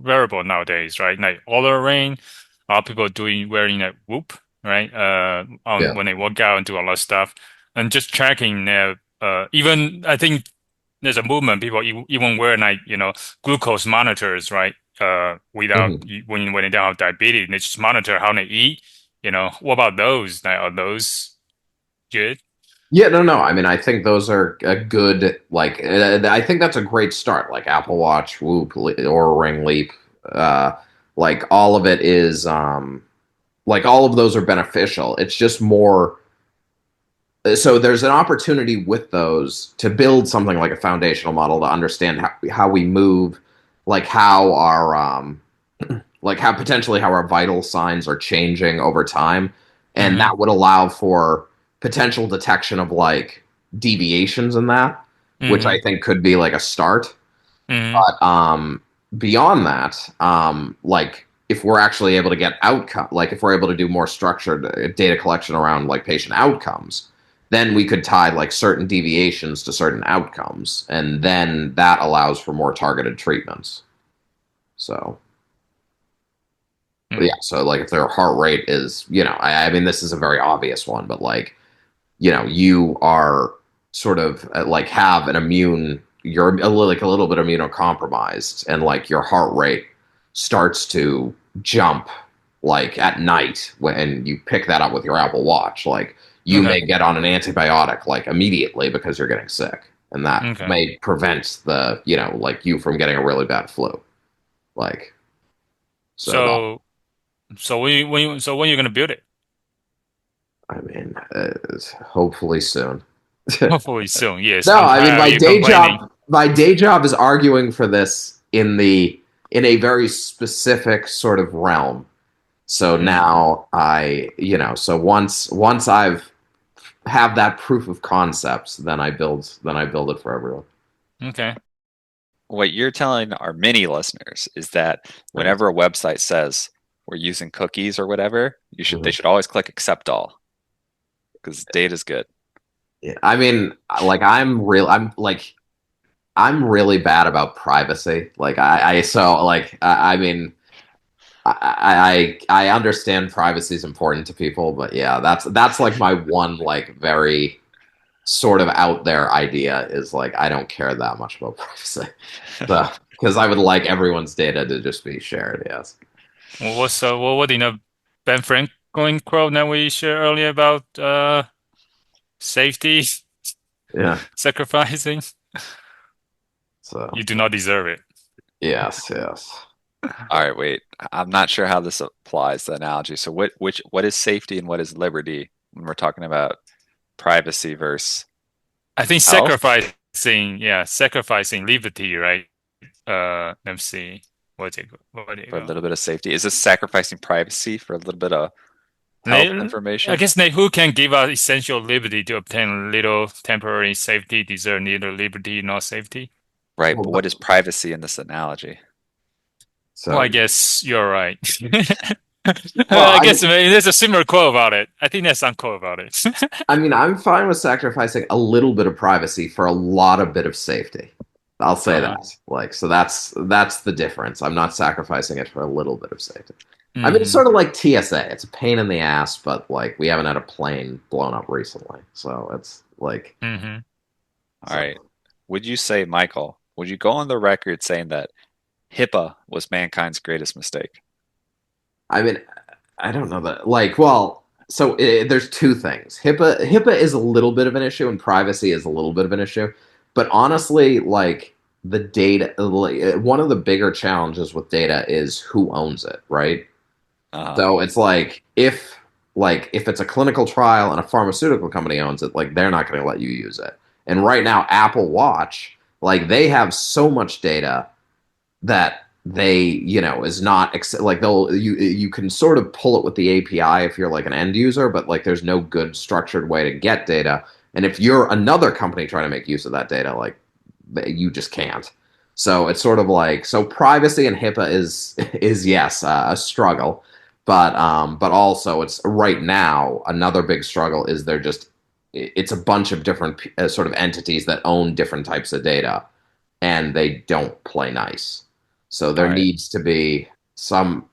variable nowadays, right? Like Oura ring. A lot of people doing wearing a whoop, right? On Yeah. when they work out and do a lot of stuff, and just tracking their. Even I think there's a movement. People even wear like glucose monitors, right? Without Mhm. when they don't have diabetes, they just monitor how they eat. What about those? Like, are those good? Yeah, no. I mean, I think those are a good like. I think that's a great start. Like Apple Watch, Whoop, or Ring Leap. Uh, like all of it is. Like all of those are beneficial. It's just more. So there's an opportunity with those to build something like a foundational model to understand how we move, like how our like how potentially how our vital signs are changing over time, and Mm-hmm. that would allow for potential detection of like deviations in that, which Mm-hmm. I think could be like a start. Mm-hmm. But beyond that, like if we're actually able to get outcome, like if we're able to do more structured data collection around like patient outcomes, then we could tie like certain deviations to certain outcomes, and then that allows for more targeted treatments. So yeah, so like if their heart rate is, I mean, this is a very obvious one, but like, you are sort of like have an immune, you're like a little bit immunocompromised, and like your heart rate starts to jump like at night when you pick that up with your Apple Watch, like you Okay. may get on an antibiotic like immediately because you're getting sick. And that Okay. may prevent the, like you from getting a really bad flu. Like, so that, So when you're gonna build it? I mean, hopefully soon. Hopefully soon. Yes, No, I'm I mean tired of you complaining. my day job is arguing for this in a very specific sort of realm. So Mm. now so once I've have that proof of concepts, then I build it for everyone. Okay. What you're telling our mini listeners is that Yeah. whenever a website says we're using cookies or whatever, they Mhm. should always click accept all because data is good. Yeah. I mean, like I'm really bad about privacy. Like I so like I mean I understand privacy is important to people, but yeah, that's like my one like very sort of out there idea is like I don't care that much about privacy. So because I would like everyone's data to just be shared, yes. What do you know Ben Franklin quote that we shared earlier about safety Yeah. sacrificing? So You do not deserve it. yes. All right, wait. I'm not sure how this applies the analogy. So what is safety and what is liberty when we're talking about privacy versus I think health? sacrificing liberty, right? Let's see. What do you For a go? little bit of safety. Is this sacrificing privacy for a little bit of health I information? guess who can give us essential liberty to obtain little temporary safety, deserve neither liberty nor safety. Right, Well, but what is privacy in this analogy? Well, so I guess you're right. well, I guess there's a similar quote about it. I think there's some quote about it. I mean, I'm fine with sacrificing a little bit of privacy for a lot of bit of safety. I'll say Uh-huh. that. Like, so that's the difference. I'm not sacrificing it for a little bit of safety. I mean, it's Hmm. sort of like TSA. It's a pain in the ass, but like we haven't had a plane blown up recently, so it's like Hmm. All so. right. Would you say, Michael, would you go on the record saying that HIPAA was mankind's greatest mistake? I mean, I don't know that. Like, well, so there's two things. HIPAA is a little bit of an issue, and privacy is a little bit of an issue. But honestly, like the data, like, one of the bigger challenges with data is who owns it, right? Uh-huh. So it's like if it's a clinical trial and a pharmaceutical company owns it, like they're not going to let you use it. And right now, Apple Watch, like they have so much data that they is not like you can sort of pull it with the API if you're like an end user, but like there's no good structured way to get data. And if you're another company trying to make use of that data, like you just can't. So it's sort of like so privacy and HIPAA is yes a struggle, but also it's right now another big struggle is they're just it's a bunch of different sort of entities that own different types of data and they don't play nice. So All there right. needs to be some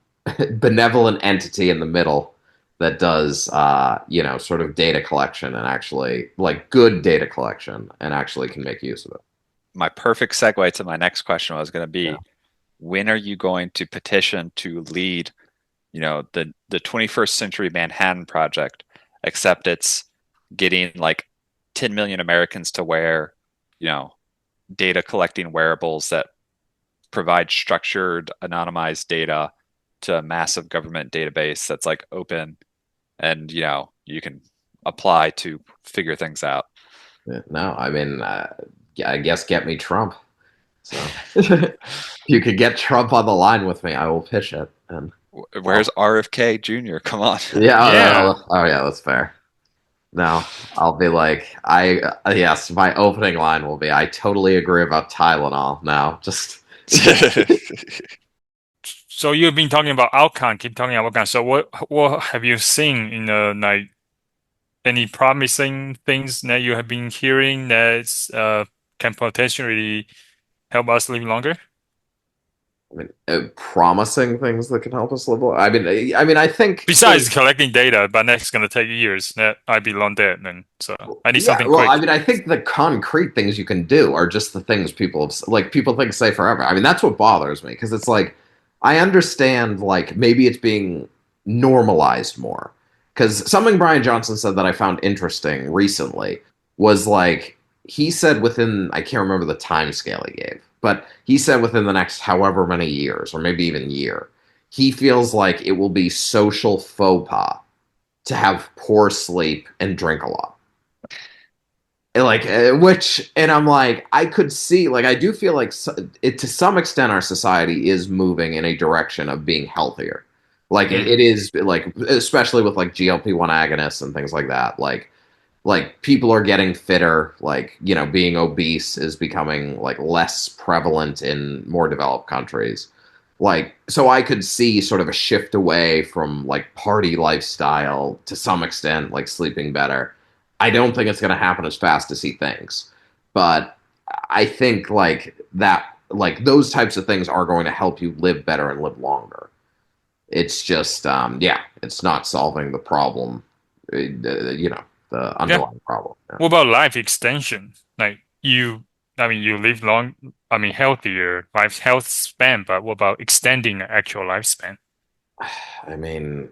benevolent entity in the middle that does, sort of data collection and actually like good data collection and actually can make use of it. My perfect segue to my next question was going to Yeah. be, when are you going to petition to lead, the 21st century Manhattan Project, except it's getting like 10 million Americans to wear, you know, data collecting wearables that provide structured, anonymized data to a massive government database that's like open and you can apply to figure things out. Yeah. No, I mean, yeah, I guess get me Trump. So if you could get Trump on the line with me, I will pitch it. And Where's well, RFK Jr.? Come on. yeah, Yeah. oh yeah, that's fair. No, I'll be like, yes, my opening line will be, I totally agree about Tylenol now. Just, So you've been talking about outcome, keep talking about outcome. So what have you seen in the like any promising things that you have been hearing that can potentially help us live longer? I mean, promising things that can help us live. I mean, I think Besides collecting data, but that's gonna take years. That I be long dead then. So I need yeah. something Well, I quick. mean, I think the concrete things you can do are just the things people think say forever. I mean, that's what bothers me because it's like I understand like maybe it's being normalized more because something Brian Johnson said that I found interesting recently was like he said within I can't remember the time scale he gave, but he said within the next however many years or maybe even year, he feels like it will be social faux pas to have poor sleep and drink a lot like which and I'm like I could see like I do feel like it to some extent our society is moving in a direction of being healthier like it Hmm. is like especially with like GLP-1 agonists and things like that like people are getting fitter like being obese is becoming like less prevalent in more developed countries like so I could see sort of a shift away from like party lifestyle to some extent like sleeping better. I don't think it's going to happen as fast as he thinks, but I think like that like those types of things are going to help you live better and live longer. It's just yeah, it's not solving the problem, the Yeah. underlying problem. Yeah. What about life extension? Like I mean, you live long, I mean, healthier health span, but what about extending the actual lifespan? I mean,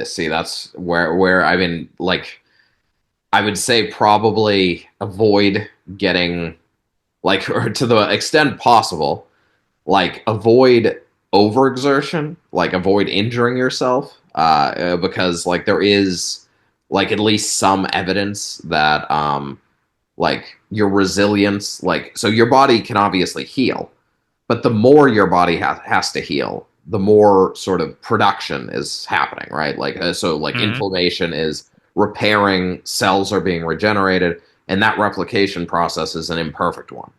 see, that's where I mean, like, I would say probably avoid getting like, or to the extent possible, like avoid overexertion, like avoid injuring yourself, because like there is like at least some evidence that like your resilience, like so your body can obviously heal, but the more your body has to heal, the more sort of production is happening, right? Like so like Hmm. inflammation is repairing, cells are being regenerated, and that replication process is an imperfect one.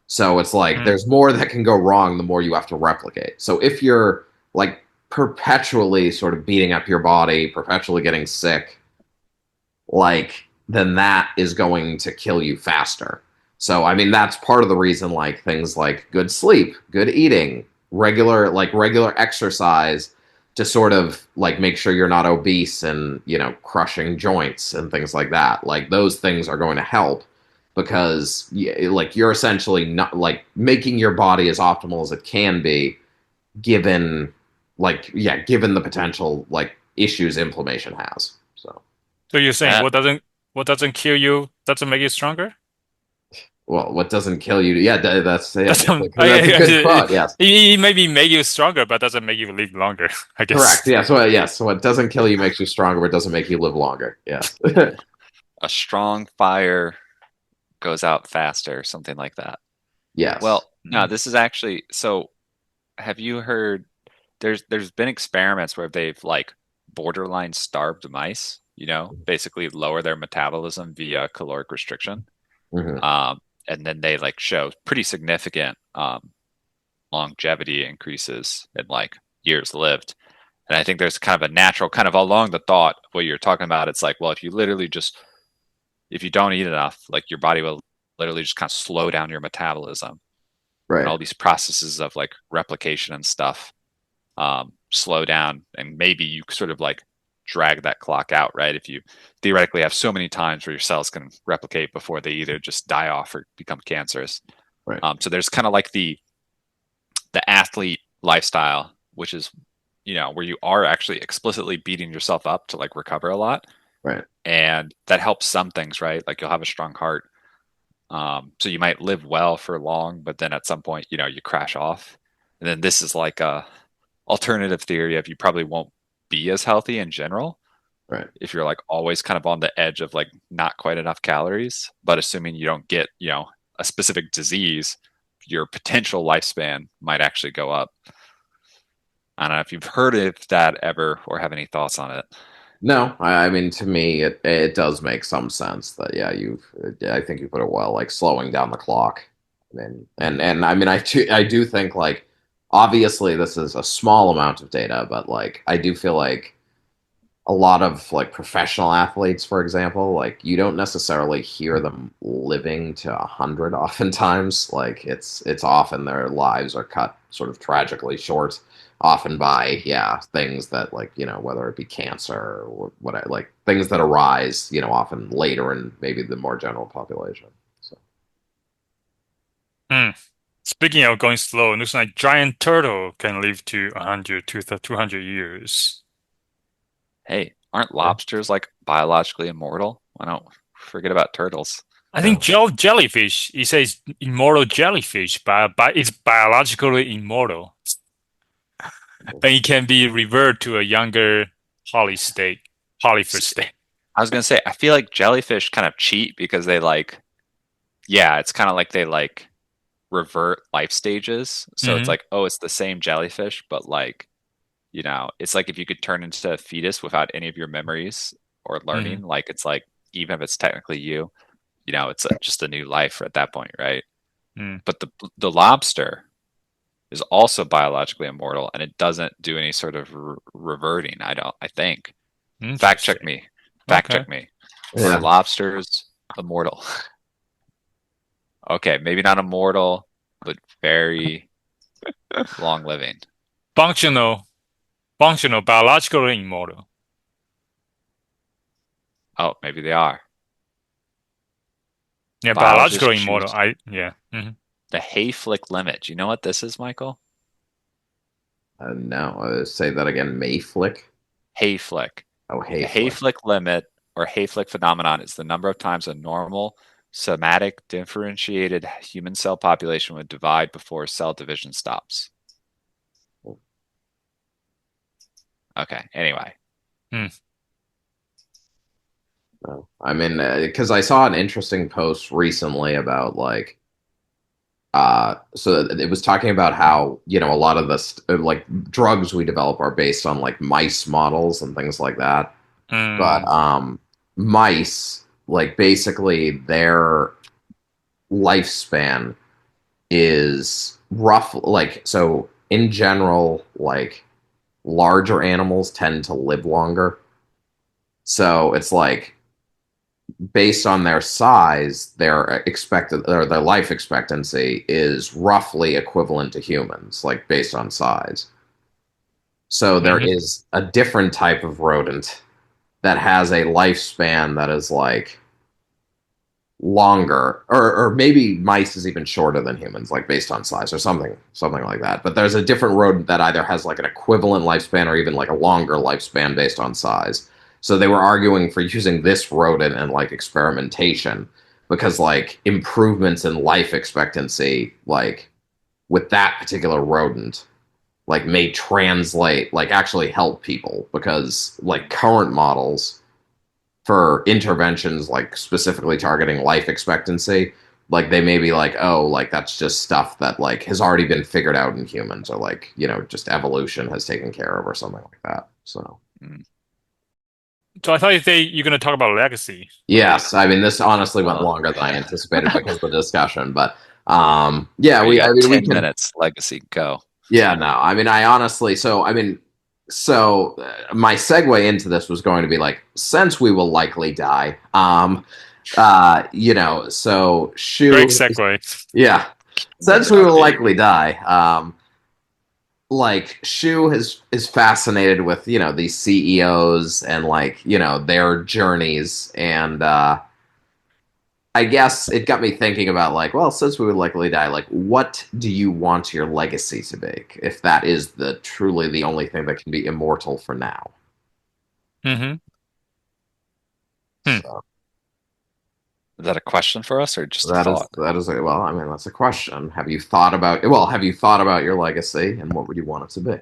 So it's like Mm. there's more that can go wrong the more you have to replicate. So if you're like perpetually sort of beating up your body, perpetually getting sick, like then that is going to kill you faster. So I mean that's part of the reason like things like good sleep, good eating, regular exercise to sort of like make sure you're not obese and, you know, crushing joints and things like that. Like those things are going to help because like you're essentially not like making your body as optimal as it can be given given the potential like issues inflammation has. So So you're saying That what doesn't kill you doesn't make you stronger? well, what doesn't kill you? Yeah, Doesn't that's a good quote. Yes, it maybe make you stronger, but doesn't make you live longer, I correct. guess. Yes. So what doesn't kill you makes you stronger, but doesn't make you live longer. Yes, a strong fire goes out faster, something like that. yes. Well, no, this is actually so have you heard there's been experiments where they've like borderline starved mice, basically lower their metabolism via caloric restriction. Hmm. Um, and then they like show pretty significant longevity increases in like years lived. And I think there's kind of a natural kind of along the thought of what you're talking about. It's like, well, if you literally just if you don't eat enough, like your body will literally just kind of slow down your metabolism and Right, all these processes of like replication and stuff slow down, and maybe you sort of like drag that clock out, right? If you theoretically have so many times where your cells can replicate before they either just die off or become cancerous. right, So there's kind of like the athlete lifestyle, which is where you are actually explicitly beating yourself up to like recover a lot, right, and that helps some things, right? Like you'll have a strong heart, so you might live well for long, but then at some point, you crash off. And then this is like a alternative theory of you probably won't be as healthy in general right, if you're like always kind of on the edge of like not quite enough calories, but assuming you don't get, a specific disease, your potential lifespan might actually go up. I don't know if you've heard of that ever or have any thoughts on it. No, I mean, to me, it does make some sense that yeah, I think you put it well, like slowing down the clock. I mean, and I mean, I do think like obviously this is a small amount of data, but like I do feel like a lot of like professional athletes, for example, like you don't necessarily hear them living to 100 oftentimes. Like it's often their lives are cut sort of tragically short, often by things that like, you know, whether it be cancer or what like things that arise, you know, often later in maybe the more general population. So Hmm. Speaking of going slow, it looks like giant turtle can live to 100 to 200 years. Hey, aren't yeah, lobsters like biologically immortal? Why don't forget about turtles? I think yeah. jellyfish, it says immortal jellyfish, but it's biologically immortal. Then it can be reverted to a younger poly state, polyphase state. I was gonna say, I feel like jellyfish kind of cheat because they like, yeah, it's kind of like they like revert life stages. So it's Hmm. like, oh, it's the same jellyfish, but like, it's like if you could turn into a fetus without any of your memories or learning, Hmm. like it's like, even if it's technically you, it's just a new life at that point, right? Hmm. But the lobster is also biologically immortal, and it doesn't do any sort of reverting. I think. Fact check Interesting. me. Fact Okay. check me. Are Yeah. lobsters immortal? Okay, maybe not immortal, but very long living. Functional, functional, biologically immortal. Oh, maybe they are. Yeah, Biologists biologically immortal. choose Yeah. Hmm. the Hayflick limit. Do you know what this is, Michael? No, say that again. Mayflick. Hayflick. Oh, The Hayflick. Hayflick limit or Hayflick phenomenon is the number of times a normal somatic differentiated human cell population would divide before cell division stops. Okay. Anyway. I mean, because I saw an interesting post recently about like, so it was talking about how, a lot of this, like drugs we develop are based on like mice models and things like that. But Mm. mice, like basically their lifespan is rough, like, so in general, like larger animals tend to live longer. So it's like based on their size, their expected or their life expectancy is roughly equivalent to humans, like based on size. So there Hmm. is a different type of rodent that has a lifespan that is like longer, or maybe mice is even shorter than humans, like based on size or something like that. But there's a different rodent that either has like an equivalent lifespan or even like a longer lifespan based on size. So they were arguing for using this rodent and like experimentation because like improvements in life expectancy, like with that particular rodent, like may translate, like actually help people because like current models for interventions like specifically targeting life expectancy, like they may be like, oh, like that's just stuff that like has already been figured out in humans, or like just evolution has taken care of or something like that. So Mm. So I thought you're gonna talk about legacy, right? yes, I mean this honestly went Well, longer than I yeah. anticipated because of the discussion, but yeah, All right, you I got mean we 10 can. minutes. Legacy, go. Yeah, no. I mean, I honestly, my segue into this was going to be like, since we will likely die, so Great Shu, segue. yeah, since we will Upbeat. likely die, like Shu is fascinated with, these CEOs and like, their journeys, and I guess it got me thinking about like, well, since we would likely die, like, what do you want your legacy to be? If that is the truly the only thing that can be immortal for now. Hmm. Hmm. So Is that a question for us or just a thought? well, I mean, that's a question. Have you thought about your legacy and what would you want it to be?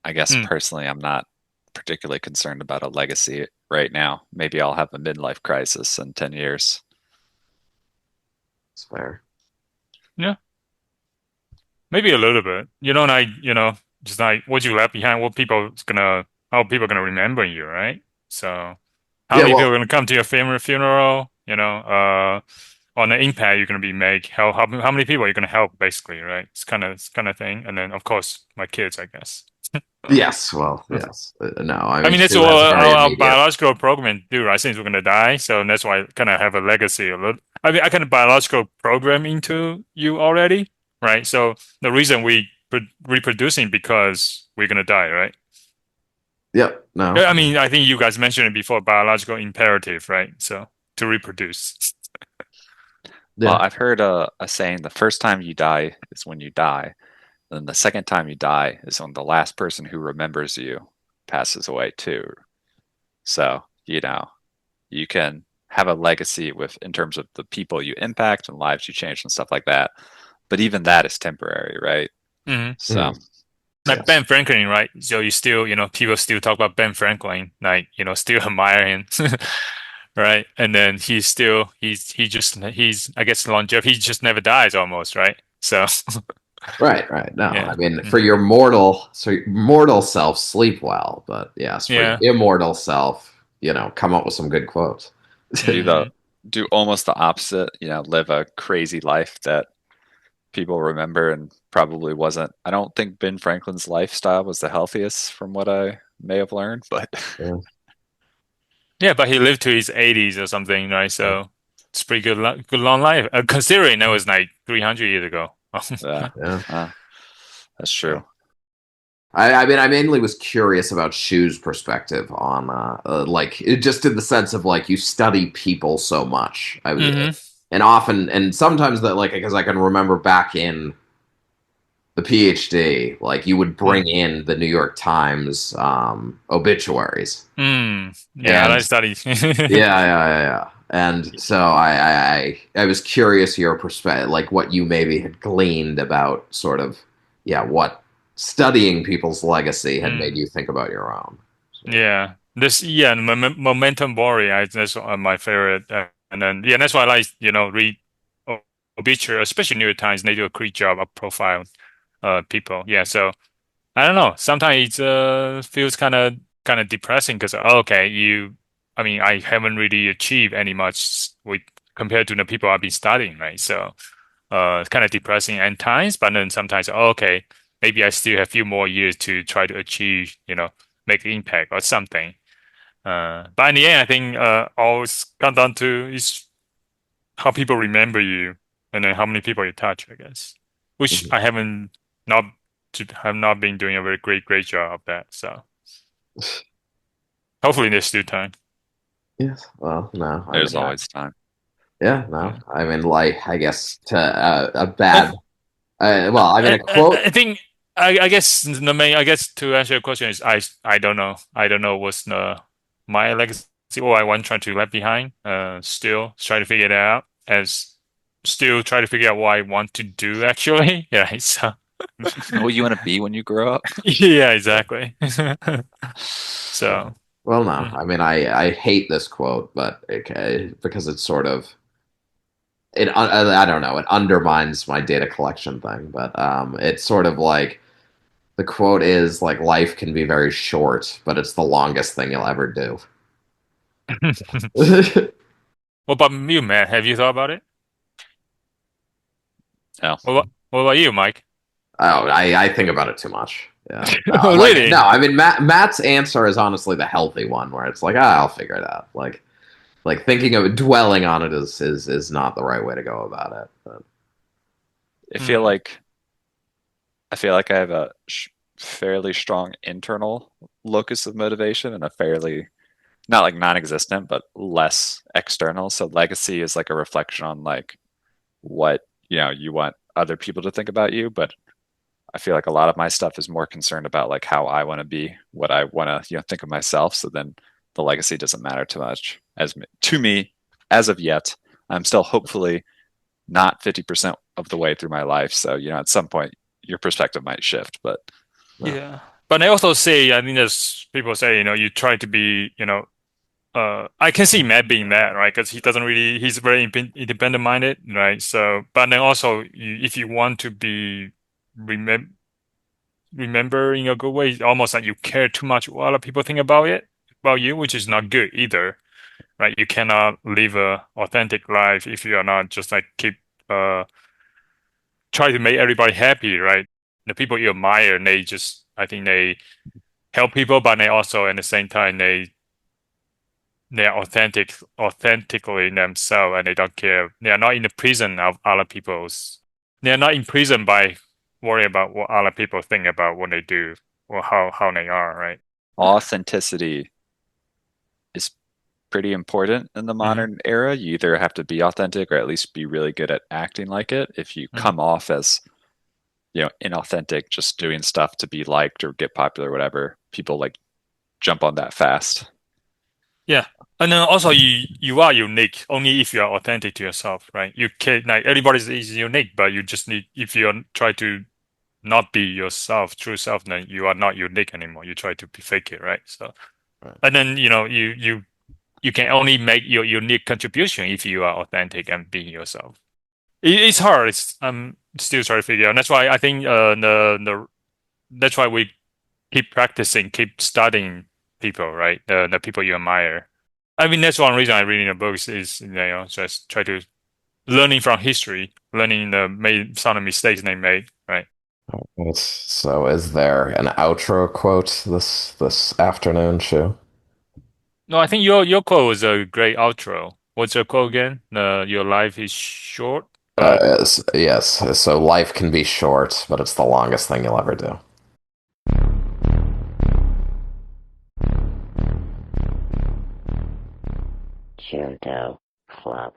I guess Hmm. personally, I'm not particularly concerned about a legacy right now. Maybe I'll have a midlife crisis in 10 years. It's fair. Yeah, maybe a little bit. Just like what you left behind, how people gonna remember you, right? So, how Yeah, many people well, are gonna come to your family funeral? On the impact you're gonna be make. How many people are you gonna help, basically, right? It's kind of thing. And then, of course, my kids, I guess. yes, well, yes. No, I I mean, mean, that's Shu all has very our immediate. biological program do, right? Since we're gonna die, so that's why I kind of have a legacy a little. I mean, I kind of biological program into you already, right? So the reason we reproducing because we're gonna die, right? Yep, no. Yeah, I mean, I think you guys mentioned it before, biological imperative, right? So to reproduce. Well, Yeah, I've heard a saying the first time you die is when you die. And the second time you die is when the last person who remembers you passes away too. So, you can have a legacy with in terms of the people you impact and lives you change and stuff like that. But even that is temporary, right? Hmm. So, mhm, Like yes. Ben Franklin, right? So you still, people still talk about Ben Franklin, like, still admire him. Right. And then he's, I guess, longevity, he just never dies almost, right? So, Right, right. No, yeah. I mean, for Hmm. your mortal self, sleep well. But yes, for your Yeah. immortal self, come up with some good quotes. do the Hmm. do almost the opposite, live a crazy life that people remember and probably wasn't. I don't think Ben Franklin's lifestyle was the healthiest from what I may have learned, but Yeah, Yeah, but he lived to his 80s or something, right? So it's pretty good, good long life, considering that was like 300 years ago. yeah, yeah. uh, that's Yeah. true. I mean, I mainly was curious about Shu's perspective on, like, just in the sense of like you study people so much. Hmm. And often, and sometimes that, like, because I can remember back in the PhD, like you would bring in the New York Times obituaries, Mm. Yeah, and I studied. yeah. And so I was curious your perspective, like what you maybe had gleaned about sort of, yeah, what studying people's legacy had made Mm. you think about your own. So, Yeah, momentum boring. That's my favorite, and then yeah, that's why I like read obituary, especially New York Times. They do a great job of profile people. Yeah, so I don't know. Sometimes it feels kind of depressing because okay, I mean, I haven't really achieved any much with compared to the people I've been studying, right? So it's kind of depressing at times, but then sometimes okay, maybe I still have a few more years to try to achieve, make an impact or something. But in the end, I think always come down to is how people remember you and then how many people you touch, I guess. Which mhm. I haven't not have not been doing a very great job of that. So hopefully there's still time. Yes. Well, no. I There's mean, always time. yeah, no. Yeah. I mean, like, I guess to a Uh, bad. Well, I mean, a quote. I think I guess the main I guess to answer your question is I don't know. I don't know what's the my legacy or I want trying to left behind. Still try to figure it out as still try to figure out what I want to do actually. Yeah, so Who you want to be when you grow up? yeah, exactly. Yeah. So Well, no. mm. I mean, I hate this quote, but okay, because it's sort of I don't know. It undermines my data collection thing, but it's sort of like the quote is like life can be very short, but it's the longest thing you'll ever do. What about you, Matt? Have you thought about it? No. What about you, Mike? Oh, I think about it too much. Yeah. No, Oh, like no, really? I mean Matt's answer is honestly the healthy one, where it's like, I'll figure it out. Like thinking of it, dwelling on it is not the right way to go about it. But, I feel Hmm. like I feel like I have a fairly strong internal locus of motivation and a fairly not like non-existent, but less external. So legacy is like a reflection on like what, you want other people to think about you, but I feel like a lot of my stuff is more concerned about like how I want to be, what I want to, think of myself. So then the legacy doesn't matter too much to me as of yet. I'm still hopefully not 50% of the way through my life. So, at some point your perspective might shift, but no. Yeah. But I also say, I think there's people say, you try to be, I can see Matt being that, right? Because he doesn't really, he's very independent minded, right? So, but then also, if you want to be remember in a good way, it's almost like you care too much what other people think about you, which is not good either, right? You cannot live a authentic life if you are not just like keep uh try to make everybody happy, right? The people you admire, they just, I think they help people, but they also at the same time they are authentically themselves, and they don't care. They are not in the prison of other people's. They are not in prison by worrying about what other people think about what they do or how they are, right? authenticity is pretty important in the Hmm. modern era. You either have to be authentic or at least be really good at acting like it. If you Hmm. come off as, inauthentic, just doing stuff to be liked or get popular or whatever, people like jump on that fast. Yeah. And then also you are unique only if you are authentic to yourself, right? You can like everybody is unique, but you just need if you try to not be yourself, true self, then you are not unique anymore. You try to be fake it, right? So Right. and then you can only make your unique contribution if you are authentic and being yourself. It's hard. It's I'm still trying to figure out. That's why I think that's why we keep practicing, keep studying people, right? The people you admire. I mean, that's one reason I read in the books is just try to learning from history, learning some of the mistakes they made, right? So, is there an outro quote this afternoon, Shu? No, I think your quote was a great outro. What's your quote again? Your life is short, but Yes. So life can be short, but it's the longest thing you'll ever do. Junto Club.